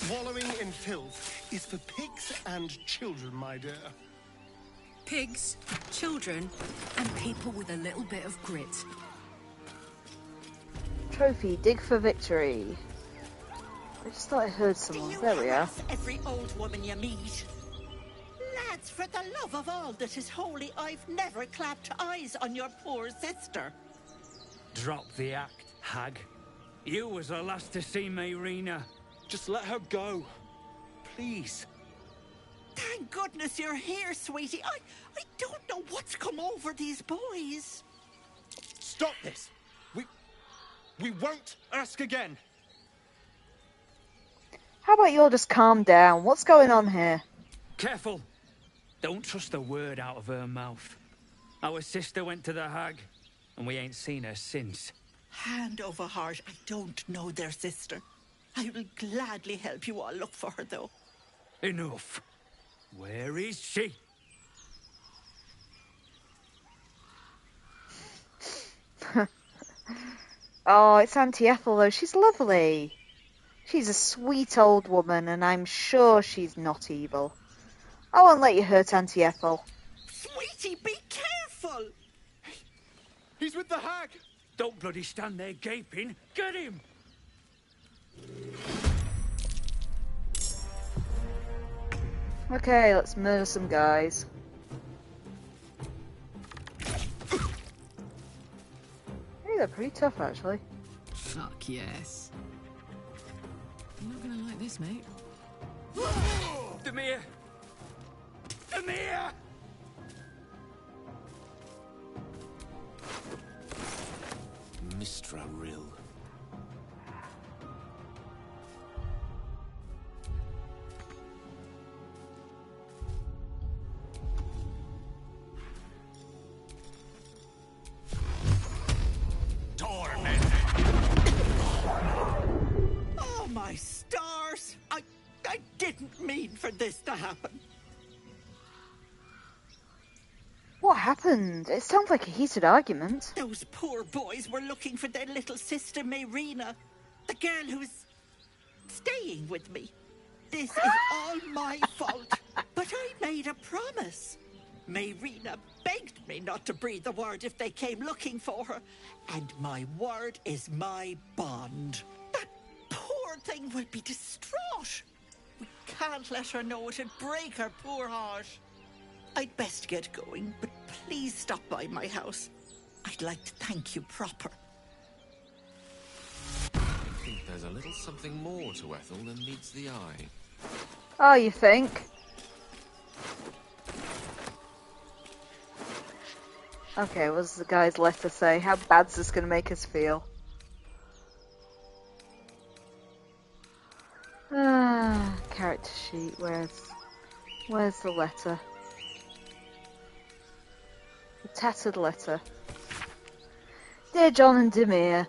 Wallowing in filth is for pigs and children, my dear. Pigs, children, and people with a little bit of grit. Trophy, dig for victory. I just thought I heard someone. There we are. Every old woman you meet. Lads, for the love of all that is holy, I've never clapped eyes on your poor sister. Drop the act, hag. You was the last to see Mayrina. Just let her go. Please. Thank goodness you're here, sweetie. I don't know what's come over these boys. Stop this. We won't ask again. How about you all just calm down? What's going on here? Careful. Don't trust a word out of her mouth. Our sister went to the hag, and we ain't seen her since. Hand over heart, I don't know their sister. I will gladly help you all look for her, though. Enough. Where is she? Oh, it's Auntie Ethel, though. She's lovely. She's a sweet old woman, and I'm sure she's not evil. I won't let you hurt Auntie Ethel. Sweetie, be careful! He's with the hag! Don't bloody stand there gaping. Get him! Okay, let's murder some guys. Hey, they're pretty tough, actually. Fuck yes. You're not gonna like this, mate. Demir! Demir! Mistra Rill. Oh, my stars! I didn't mean for this to happen. What happened? It sounds like a heated argument. Those poor boys were looking for their little sister, Mayrina. The girl who's staying with me. This is all my fault. But I made a promise. Mayrina begged me not to breathe a word if they came looking for her. And my word is my bond. That poor thing will be distraught. We can't let her know. It'd break her poor heart. I'd best get going, but please stop by my house. I'd like to thank you proper. think there's a little something more to Ethel than meets the eye. Oh, you think? Okay, what's the guy's letter say? How bad's this going to make us feel? Character sheet. Where's the letter? The tattered letter. Dear John and Demir,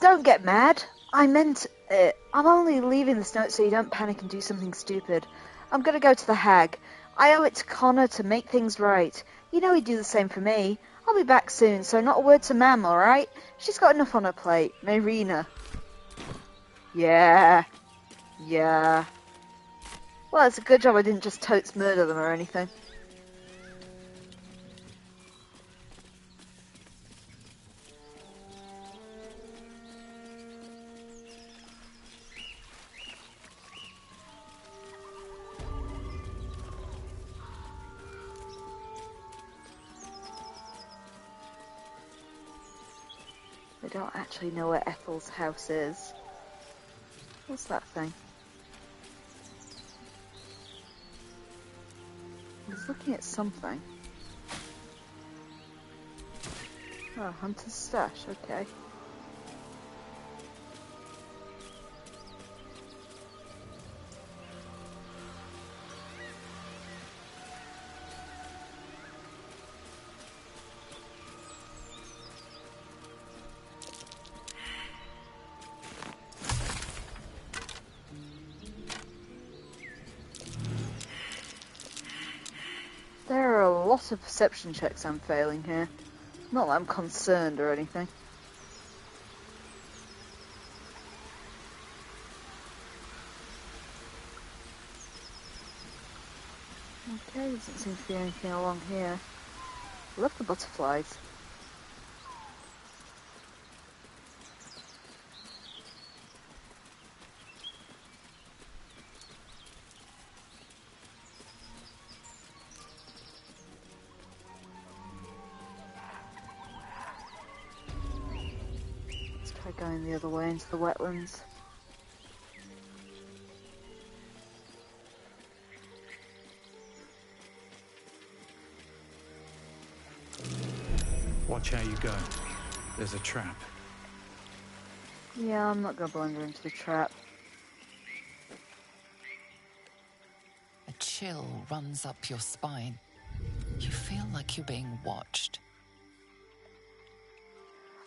don't get mad. I meant it. I'm only leaving this note so you don't panic and do something stupid. I'm going to go to the hag. I owe it to Connor to make things right. You know he'd do the same for me. I'll be back soon, so not a word to Mam, alright? She's got enough on her plate. Marina. Yeah. Yeah. Well, it's a good job I didn't just totes murder them or anything. I don't actually know where Ethel's house is. What's that thing? I was looking at something. Oh, Hunter's Stash, okay. There are a lot of perception checks I'm failing here. Not that I'm concerned or anything. Okay, doesn't seem to be anything along here. I love the butterflies. Going the other way into the wetlands. Watch how you go. There's a trap. Yeah, I'm not gonna blunder into the trap. A chill runs up your spine. You feel like you're being watched.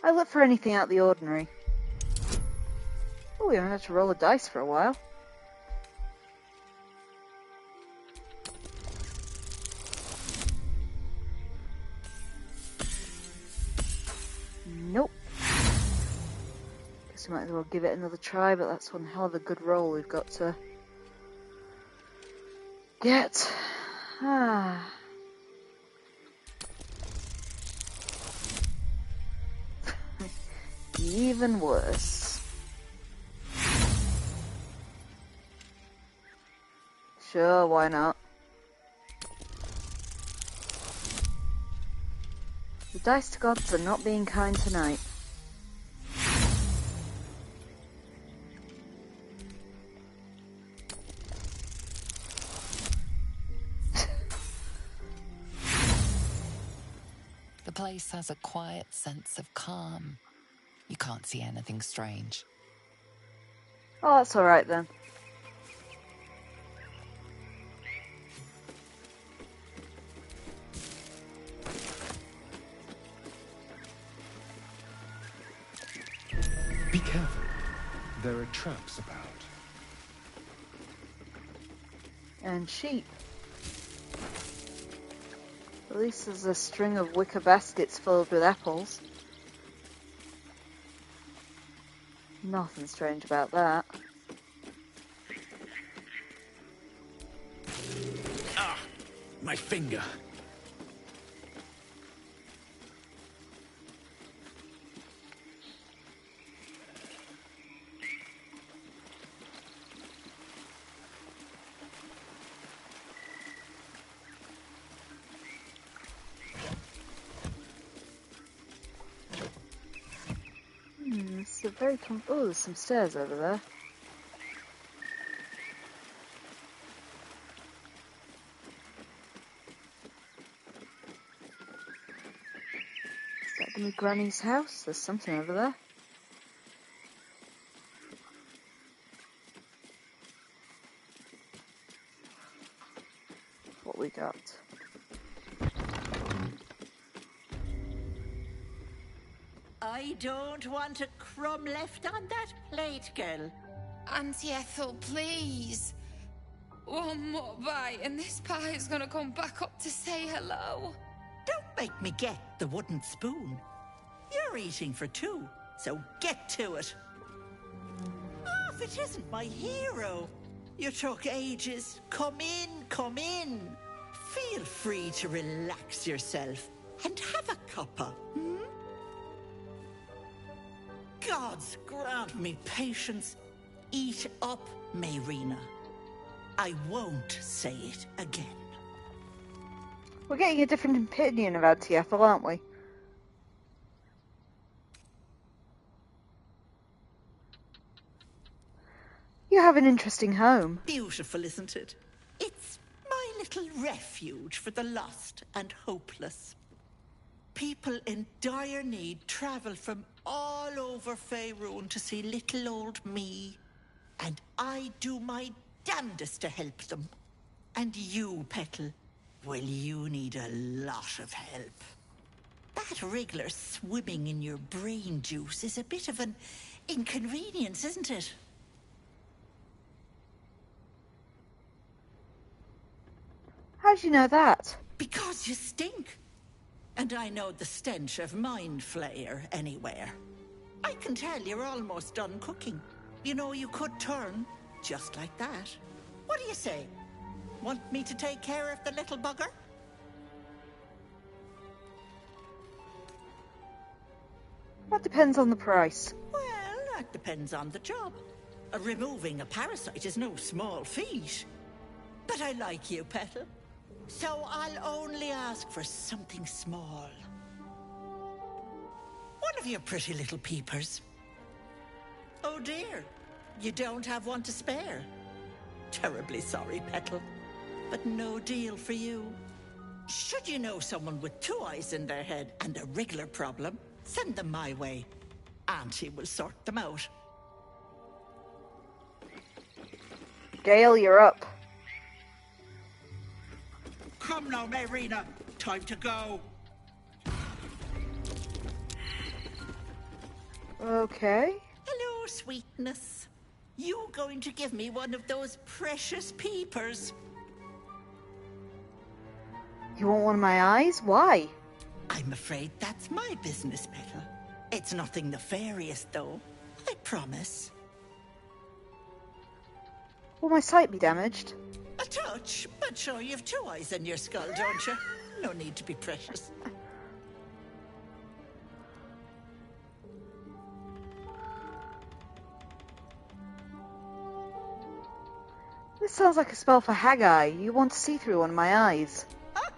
I look for anything out of the ordinary. Oh, we haven't had to roll a dice for a while. Nope. Guess we might as well give it another try, but that's one hell of a good roll we've got to get. Even worse. Sure, why not? The dice gods are not being kind tonight. The place has a quiet sense of calm. You can't see anything strange. Oh, that's alright then. Be careful. There are traps about. And sheep. At least there's a string of wicker baskets filled with apples. Nothing strange about that. Ah! My finger! very oh, there's some stairs over there. Is that gonna be Granny's house? There's something over there. What we got? I don't want a crumb left on that plate, girl. Auntie Ethel, please. One more bite and this pie is gonna come back up to say hello. Don't make me get the wooden spoon. You're eating for two, so get to it. Oh, if it isn't my hero. You took ages. Come in, come in. Feel free to relax yourself and have a cuppa, hmm? Gods grant me patience. Eat up, Mayrina. I won't say it again. We're getting a different opinion of Auntie Ethel, aren't we? You have an interesting home. Beautiful, isn't it? It's my little refuge for the lost and hopeless. People in dire need travel from all over Faerun to see little old me. And I do my damnedest to help them. And you, Petal, well, you need a lot of help. That wriggler swimming in your brain juice is a bit of an inconvenience, isn't it? How do you know that? Because you stink. And I know the stench of mind flayer anywhere. I can tell you're almost done cooking. You know, you could turn just like that. What do you say? Want me to take care of the little bugger? That depends on the price. Well, that depends on the job. Removing a parasite is no small feat. But I like you, Petal. So I'll only ask for something small. One of your pretty little peepers. Oh dear, you don't have one to spare. Terribly sorry, Petal, but no deal for you. Should you know someone with two eyes in their head and a wriggler problem, send them my way. Auntie will sort them out. Gale, you're up. Come now, Mayrina. Time to go. Okay. Hello, sweetness. You going to give me one of those precious peepers? You want one of my eyes? Why? I'm afraid that's my business, Petal. It's nothing nefarious, though. I promise. Will my sight be damaged? A touch, but sure you've two eyes in your skull, don't you? No need to be precious. This sounds like a spell for Haggai. You want to see through one of my eyes. Ah,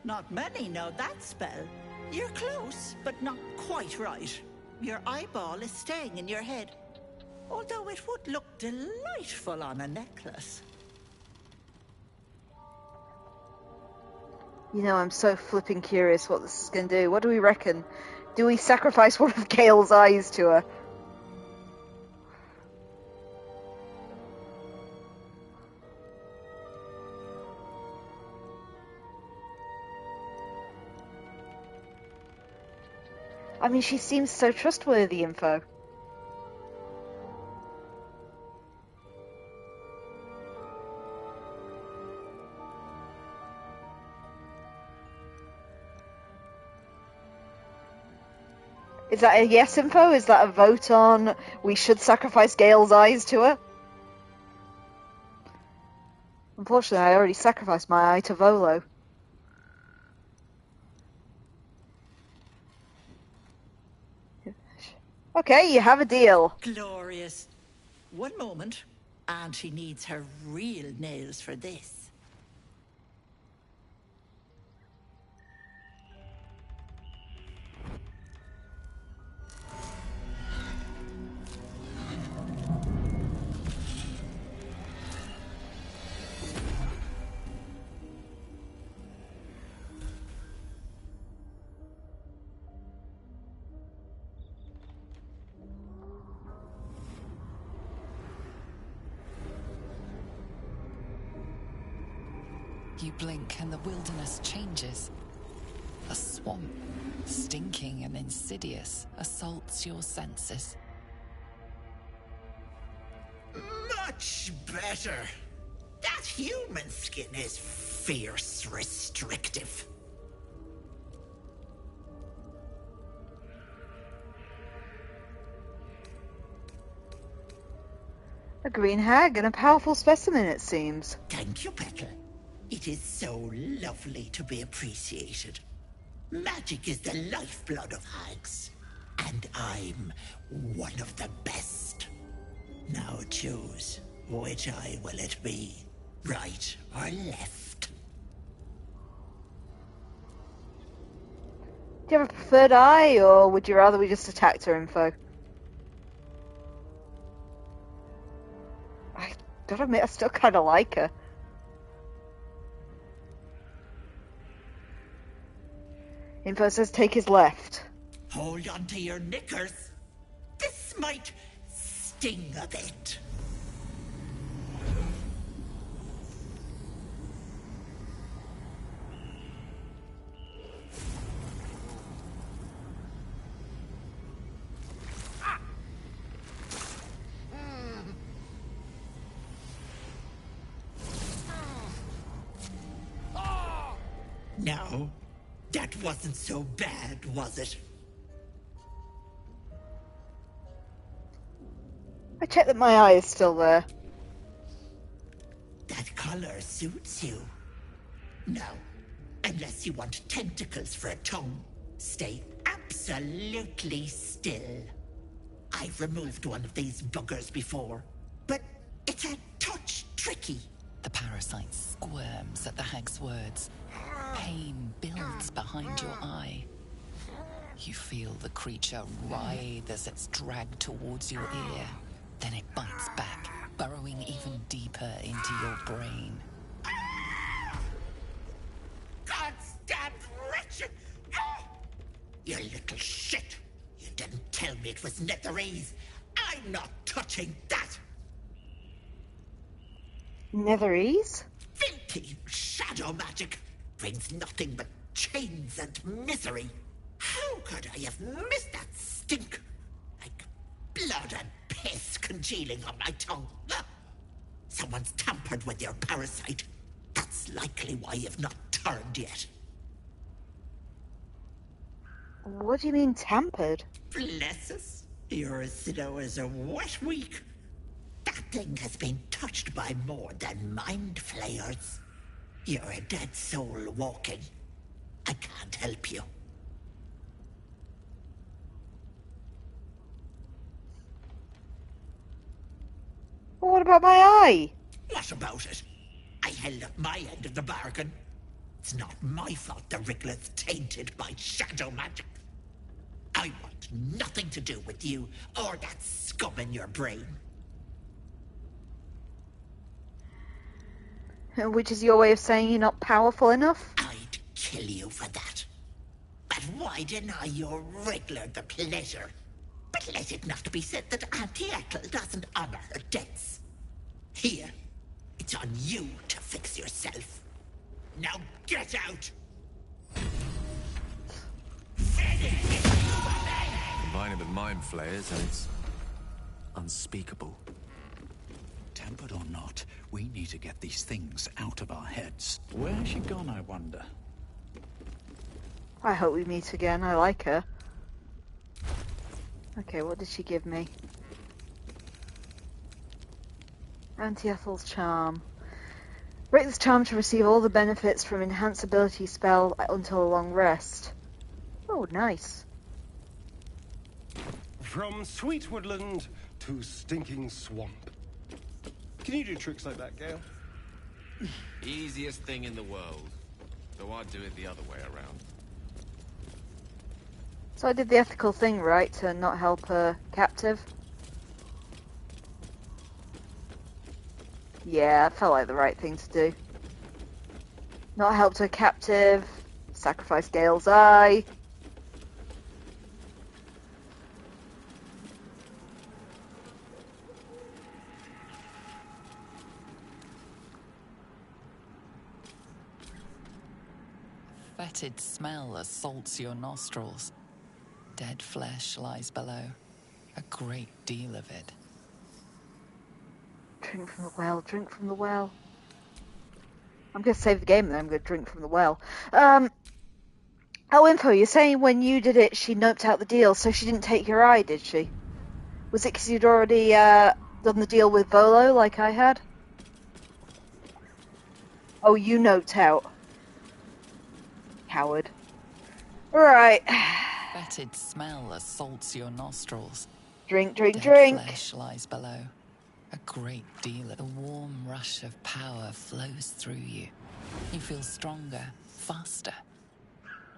not many know that spell. You're close, but not quite right. Your eyeball is staying in your head. Although it would look delightful on a necklace. You know, I'm so flipping curious what this is going to do. What do we reckon? Do we sacrifice one of Gale's eyes to her? I mean, she seems so trustworthy, info. Is that a yes info? Is that a vote on we should sacrifice Gale's eyes to her? Unfortunately, I already sacrificed my eye to Volo. Okay, you have a deal. Glorious. One moment. Auntie needs her real nails for this. You blink and the wilderness changes. A swamp, stinking and insidious, assaults your senses. Much better. That human skin is fierce restrictive. A green hag and a powerful specimen, it seems. Thank you, Petal. It is so lovely to be appreciated. Magic is the lifeblood of hags, and I'm one of the best. Now choose, which eye will it be? Right or left? Do you have a preferred eye, or would you rather we just attacked her info? I gotta admit, I still kind of like her. Info says take his left. Hold on to your knickers. This might sting a bit. No, that wasn't so bad, was it? I checked that my eye is still there. That color suits you. No, unless you want tentacles for a tongue, stay absolutely still. I've removed one of these buggers before, but it's a touch tricky. The parasite squirms at the hag's words. Pain builds behind your eye. You feel the creature writhe as it's dragged towards your ear. Then it bites back, burrowing even deeper into your brain. Goddamn wretched! You little shit! You didn't tell me it was Netherese. I'm not touching that! Netherese? Filthy shadow magic brings nothing but chains and misery. How could I have missed that stink? Like blood and piss congealing on my tongue. Someone's tampered with your parasite. That's likely why you've not turned yet. What do you mean tampered? Bless us. You're as slow as a wet week. That thing has been touched by more than mind flayers. You're a dead soul walking. I can't help you. Well, what about my eye? What about it? I held up my end of the bargain. It's not my fault the Wriggler's tainted by shadow magic. I want nothing to do with you or that scum in your brain. Which is your way of saying you're not powerful enough? I'd kill you for that. But why deny your Wriggler the pleasure? But let it not be said that Auntie Ethel doesn't honor her debts. Here, it's on you to fix yourself. Now get out! Combine it with mind flayers and it's unspeakable. Tempered or not, we need to get these things out of our heads. Where's she gone, I wonder? I hope we meet again. I like her. Okay, what did she give me? Auntie Ethel's charm. Break this charm to receive all the benefits from enhanced ability spell until a long rest. Oh, nice. From sweet woodland to stinking swamp. Can you do tricks like that, Gale? Easiest thing in the world. So I'd do it the other way around. So I did the ethical thing, right, to not help her captive? Yeah, it felt like the right thing to do. Not helped her captive, sacrificed Gale's eye. Fetid smell assaults your nostrils. Dead flesh lies below. A great deal of it. Drink from the well, drink from the well. I'm going to save the game then, I'm going to drink from the well. Info, you're saying when you did it, she noped out the deal, so she didn't take your eye, did she? Was it because you'd already done the deal with Volo, like I had? Oh, you noped out. Coward. Right. Fetid smell assaults your nostrils. Drink, drink, Dead drink. Flesh lies below. A great deal of the warm rush of power flows through you. You feel stronger, faster,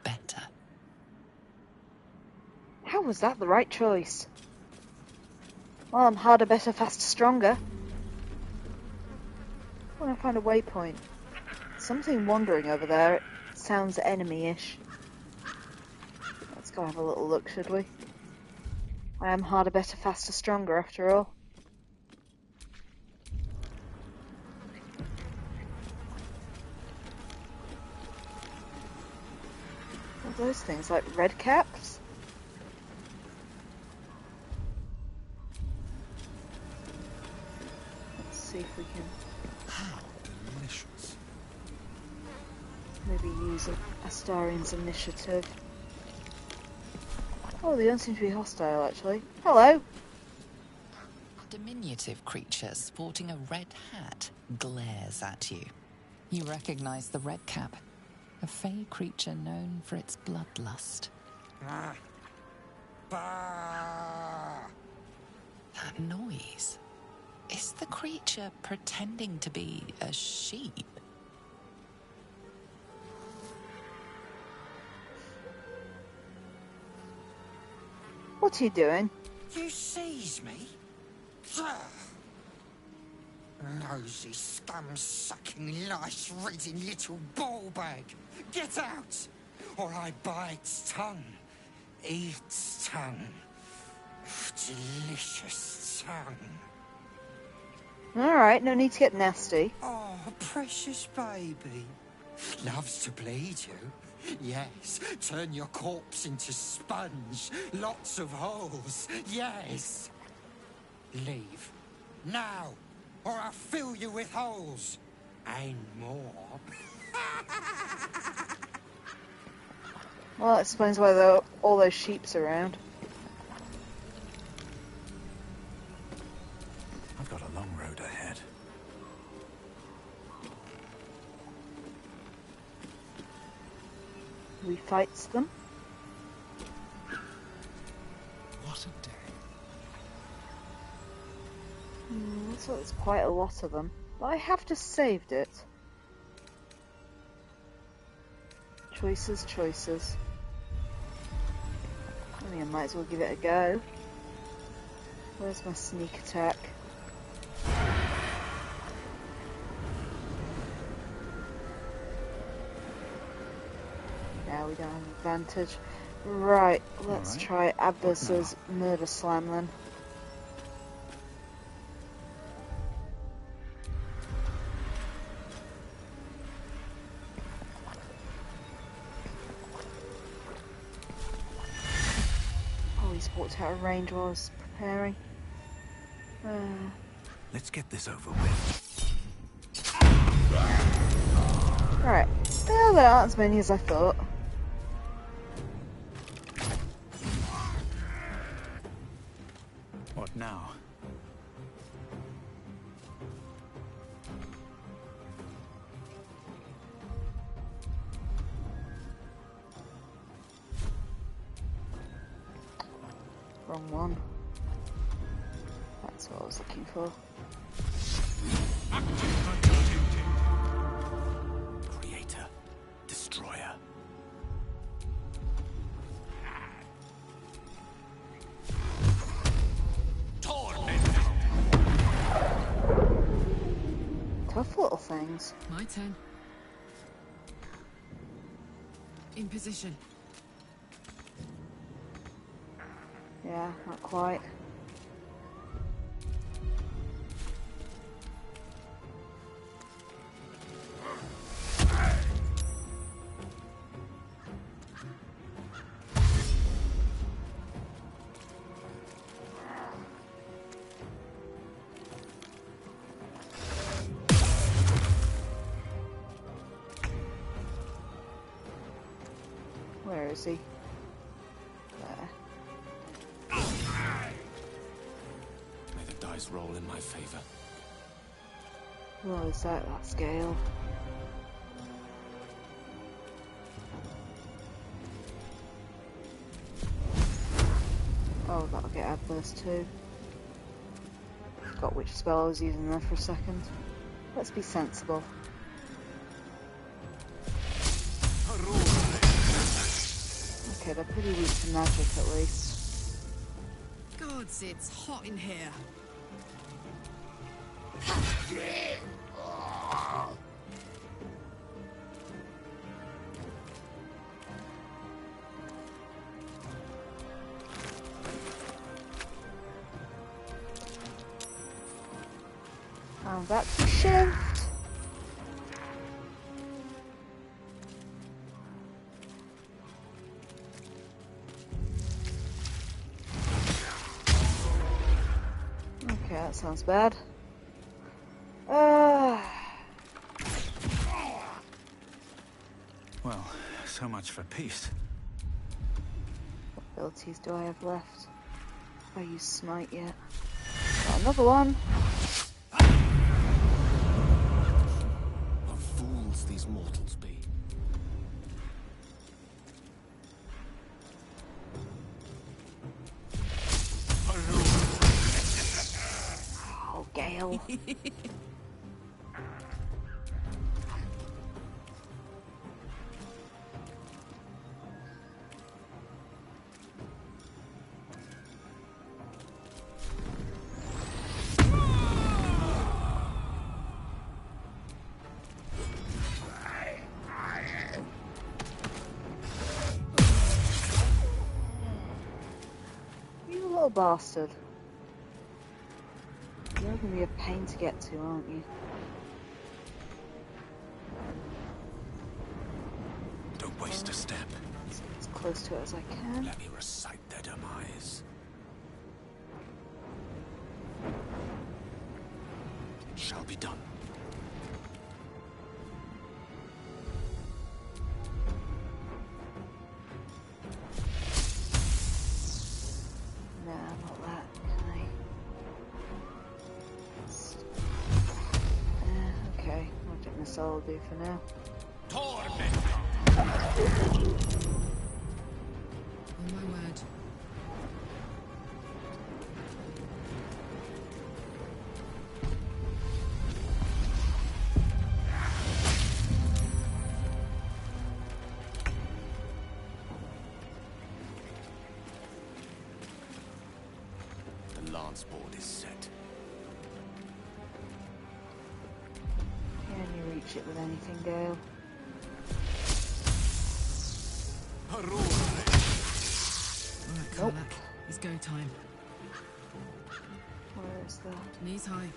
better. How was that the right choice? Well, I'm harder, better, faster, stronger. I want to find a waypoint. Something wandering over there. It sounds enemy-ish. Let's go have a little look, should we? I am harder, better, faster, stronger, after all. What are those things, like red caps? Let's see if we can... How delicious. Maybe use Astarion's initiative. Oh, they don't seem to be hostile, actually. Hello! A diminutive creature sporting a red hat glares at you. You recognize the red cap, a fey creature known for its bloodlust. That noise. Is the creature pretending to be a sheep? What are you doing? You seize me? Nosy, scum-sucking, lice-reading little ball bag. Get out! Or I buy its tongue. Eat its tongue. Delicious tongue. Alright, no need to get nasty. Oh, precious baby. Loves to bleed you. Yes, turn your corpse into sponge. Lots of holes. Yes. Leave. Now, or I'll fill you with holes. And more. Well, that explains why all those sheep's around. I've got a long road ahead. We fights them. What a day. Looks like there's quite a lot of them. But I have just saved it. Choices, choices. I mean, I might as well give it a go. Where's my sneak attack? Now we don't have advantage. Right, let's try Adverse's Murder Slam then. Oh, he's walked out of range while I was preparing. Let's get this over with. Right. Well, there aren't as many as I thought. What now? Wrong one. That's what I was looking for. Creator, destroyer. Tough little things. My turn. In position. Yeah, not quite. Where is he? There. May the dice roll in my favor. What is that? That's Gale. Oh, that'll get Adverse too. Forgot which spell I was using there for a second. Let's be sensible. Okay, they're pretty weak to magic at least. Gods, it's hot in here. I'm back to shift. Okay, that sounds bad. Well, so much for peace. What abilities do I have left? Have I used Smite yet? Got another one. What fools these mortals be. Oh, Gale. You little bastard. You're gonna be a pain to get to, aren't you? Don't waste a step. As close to it as I can. Let me recite their demise. It shall be done. Nah, not that. Can I? Okay, I think this will do for now. Oh my word. The lance board is set. Can you reach it with anything, Gale? Alright, Karlath. It's go time. Where is that? Knees high.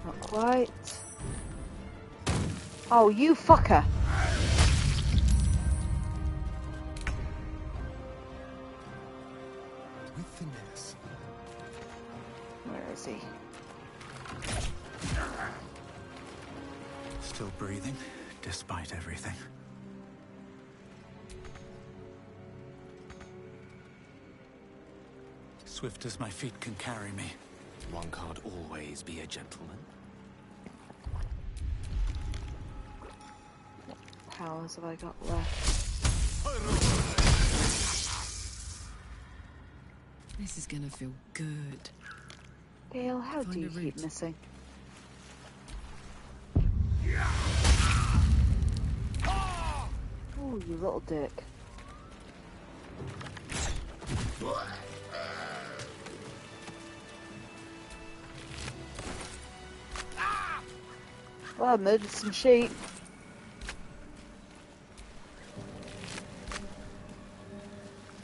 Not quite. Oh, you fucker! With finesse. Where is he? Still breathing, despite everything. Swift as my feet can carry me. One can't always be a gentleman. What powers have I got left? This is gonna feel good. Gale, how Find do you a keep route. missing? Oh, you little dick. Well, I murdered some sheep.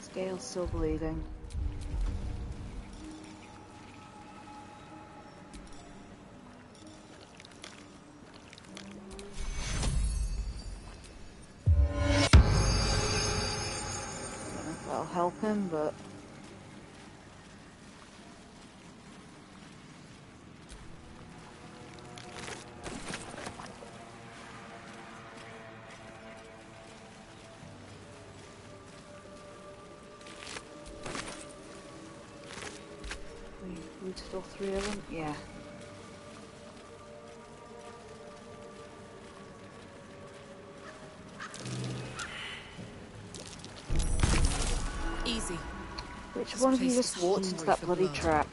Scale's still bleeding. Don't know if that'll help him, but... Still 3 of them? Yeah. Easy. Which This one of you place just is walked into hungry that for bloody blood. trap?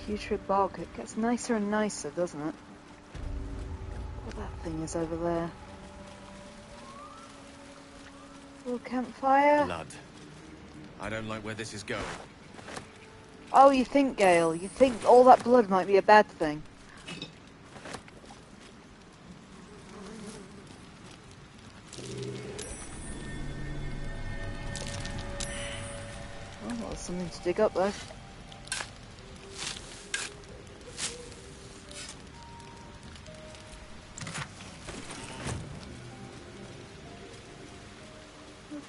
Putrid bog. It gets nicer and nicer, doesn't it? What that thing is over there. Little campfire. Blood. I don't like where this is going. Oh, you think, Gale? You think all that blood might be a bad thing? Oh, well, there's something to dig up though.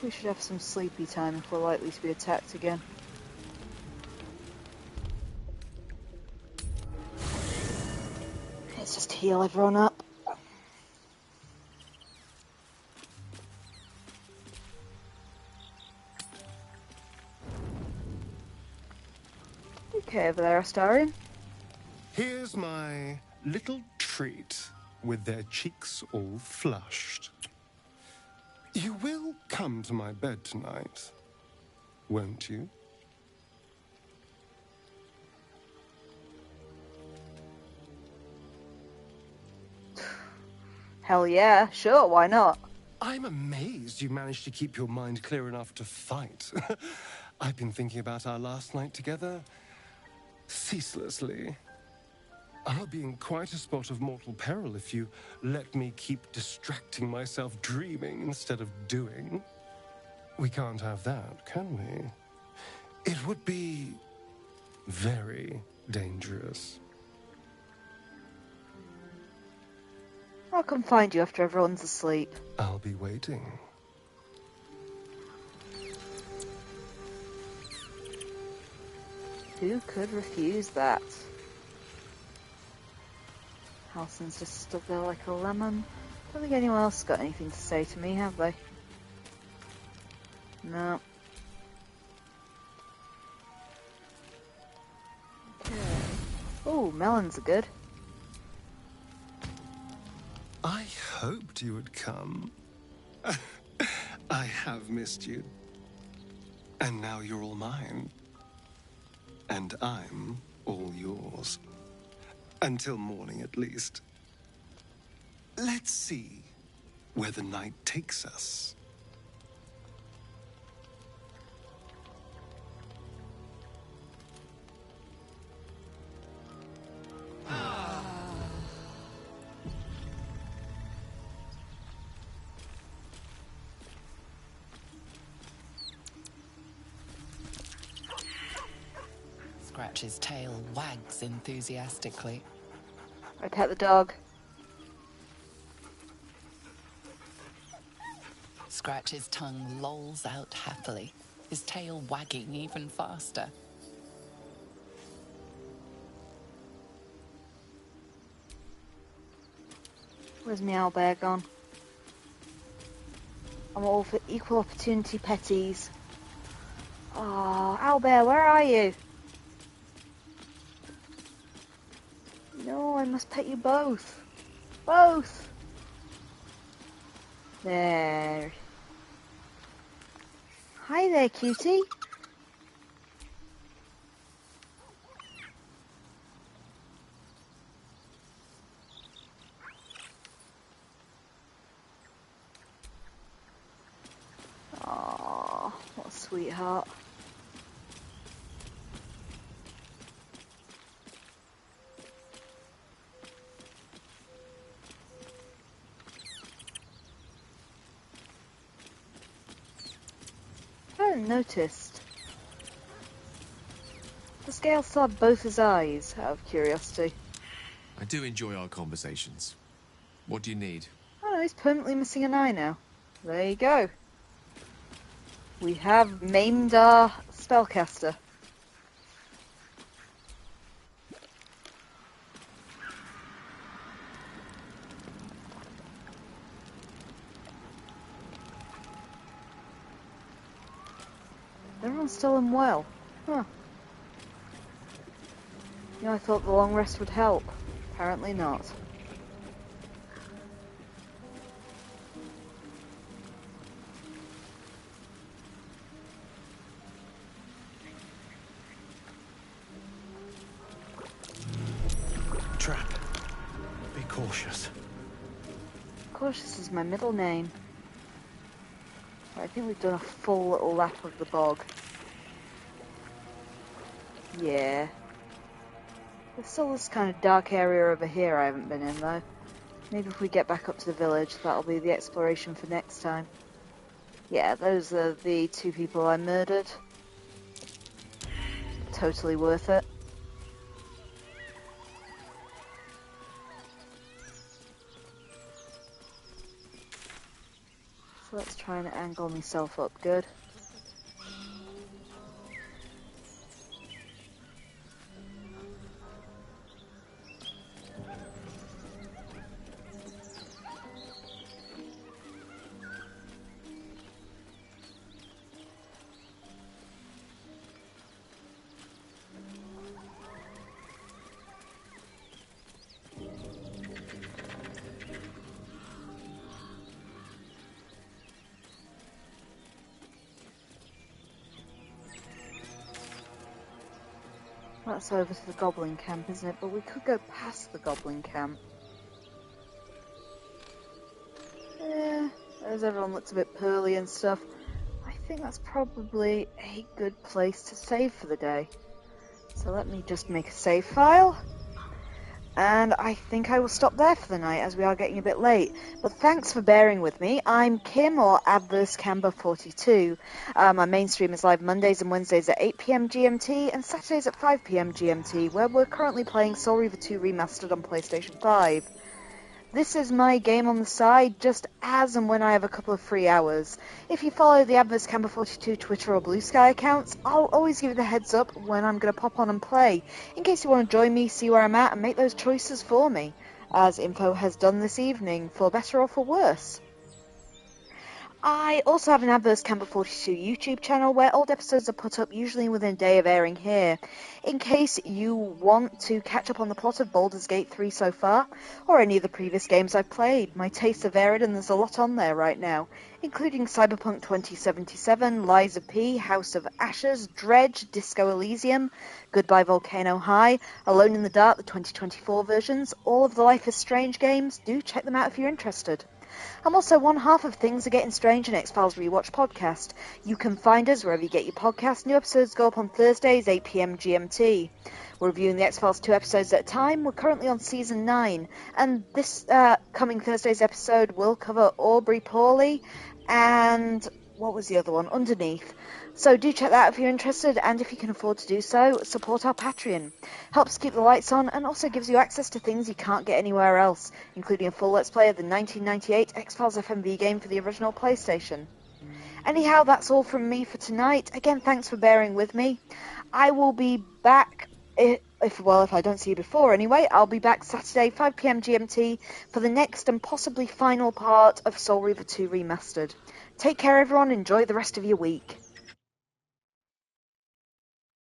We should have some sleepy time if we're likely to be attacked again. Let's just heal everyone up. Okay, over there, Astarion. Here's my little treat with their cheeks all flushed. You will come to my bed tonight, won't you? Hell yeah, sure, why not? I'm amazed you managed to keep your mind clear enough to fight. I've been thinking about our last night together ceaselessly. I'll be in quite a spot of mortal peril if you let me keep distracting myself dreaming instead of doing. We can't have that, can we? It would be very dangerous. I'll come find you after everyone's asleep. I'll be waiting. Who could refuse that? Halsin's just stood there like a lemon. Don't think anyone else got anything to say to me, have they? No. Okay. Oh, melons are good. I hoped you would come. I have missed you. And now you're all mine. And I'm all yours. Until morning, at least. Let's see where the night takes us. Scratch's tail wags enthusiastically. I pet the dog. Scratch's tongue lolls out happily, his tail wagging even faster. Where's my owlbear gone? I'm all for equal opportunity petties. Oh, owlbear, where are you? No, I must pet you both. Both! There. Hi there, cutie. Aww, what a sweetheart. I hadn't noticed. Does Gale still have both his eyes, out of curiosity? I do enjoy our conversations. What do you need? Oh no, he's permanently missing an eye now. There you go. We have maimed our spellcaster. Everyone's still unwell. Huh. You know, I thought the long rest would help. Apparently not. Trap. Be cautious. Cautious is my middle name. I think we've done a full little lap of the bog. Yeah. There's still this kind of dark area over here I haven't been in though. Maybe if we get back up to the village, that'll be the exploration for next time. Yeah, those are the two people I murdered. Totally worth it. So let's try and angle myself up good. That's over to the goblin camp, isn't it? But we could go past the goblin camp. Yeah, as everyone looks a bit pearly and stuff, I think that's probably a good place to save for the day. So let me just make a save file. And I think I will stop there for the night, as we are getting a bit late. But thanks for bearing with me. I'm Kim, or Adverse Camber 42. My main stream is live Mondays and Wednesdays at 8 PM GMT, and Saturdays at 5 PM GMT, where we're currently playing Soul Reaver 2 Remastered on PlayStation 5. This is my game on the side, just as and when I have a couple of free hours. If you follow the Adverse Camber 42 Twitter or Blue Sky accounts, I'll always give you the heads up when I'm going to pop on and play, in case you want to join me, see where I'm at, and make those choices for me, as Info has done this evening, for better or for worse. I also have an Adverse Camber 42 YouTube channel where old episodes are put up usually within a day of airing here, in case you want to catch up on the plot of Baldur's Gate 3 so far, or any of the previous games I've played. My tastes are varied and there's a lot on there right now, including Cyberpunk 2077, Lies of P, House of Ashes, Dredge, Disco Elysium, Goodbye Volcano High, Alone in the Dark, the 2024 versions, all of the Life is Strange games. Do check them out if you're interested. I'm also one half of Things Are Getting Strange and X-Files Rewatch Podcast. You can find us wherever you get your podcasts. New episodes go up on Thursdays, 8 PM GMT. We're reviewing the X-Files 2 episodes at a time. We're currently on Season 9. And this coming Thursday's episode will cover Aubrey Pauly and... what was the other one? Underneath. So do check that out if you're interested, and if you can afford to do so, support our Patreon. Helps keep the lights on, and also gives you access to things you can't get anywhere else, including a full Let's Play of the 1998 X-Files FMV game for the original PlayStation. Anyhow, that's all from me for tonight. Again, thanks for bearing with me. I will be back, if I don't see you before anyway, I'll be back Saturday, 5 PM GMT, for the next and possibly final part of Soul Reaver 2 Remastered. Take care, everyone. Enjoy the rest of your week.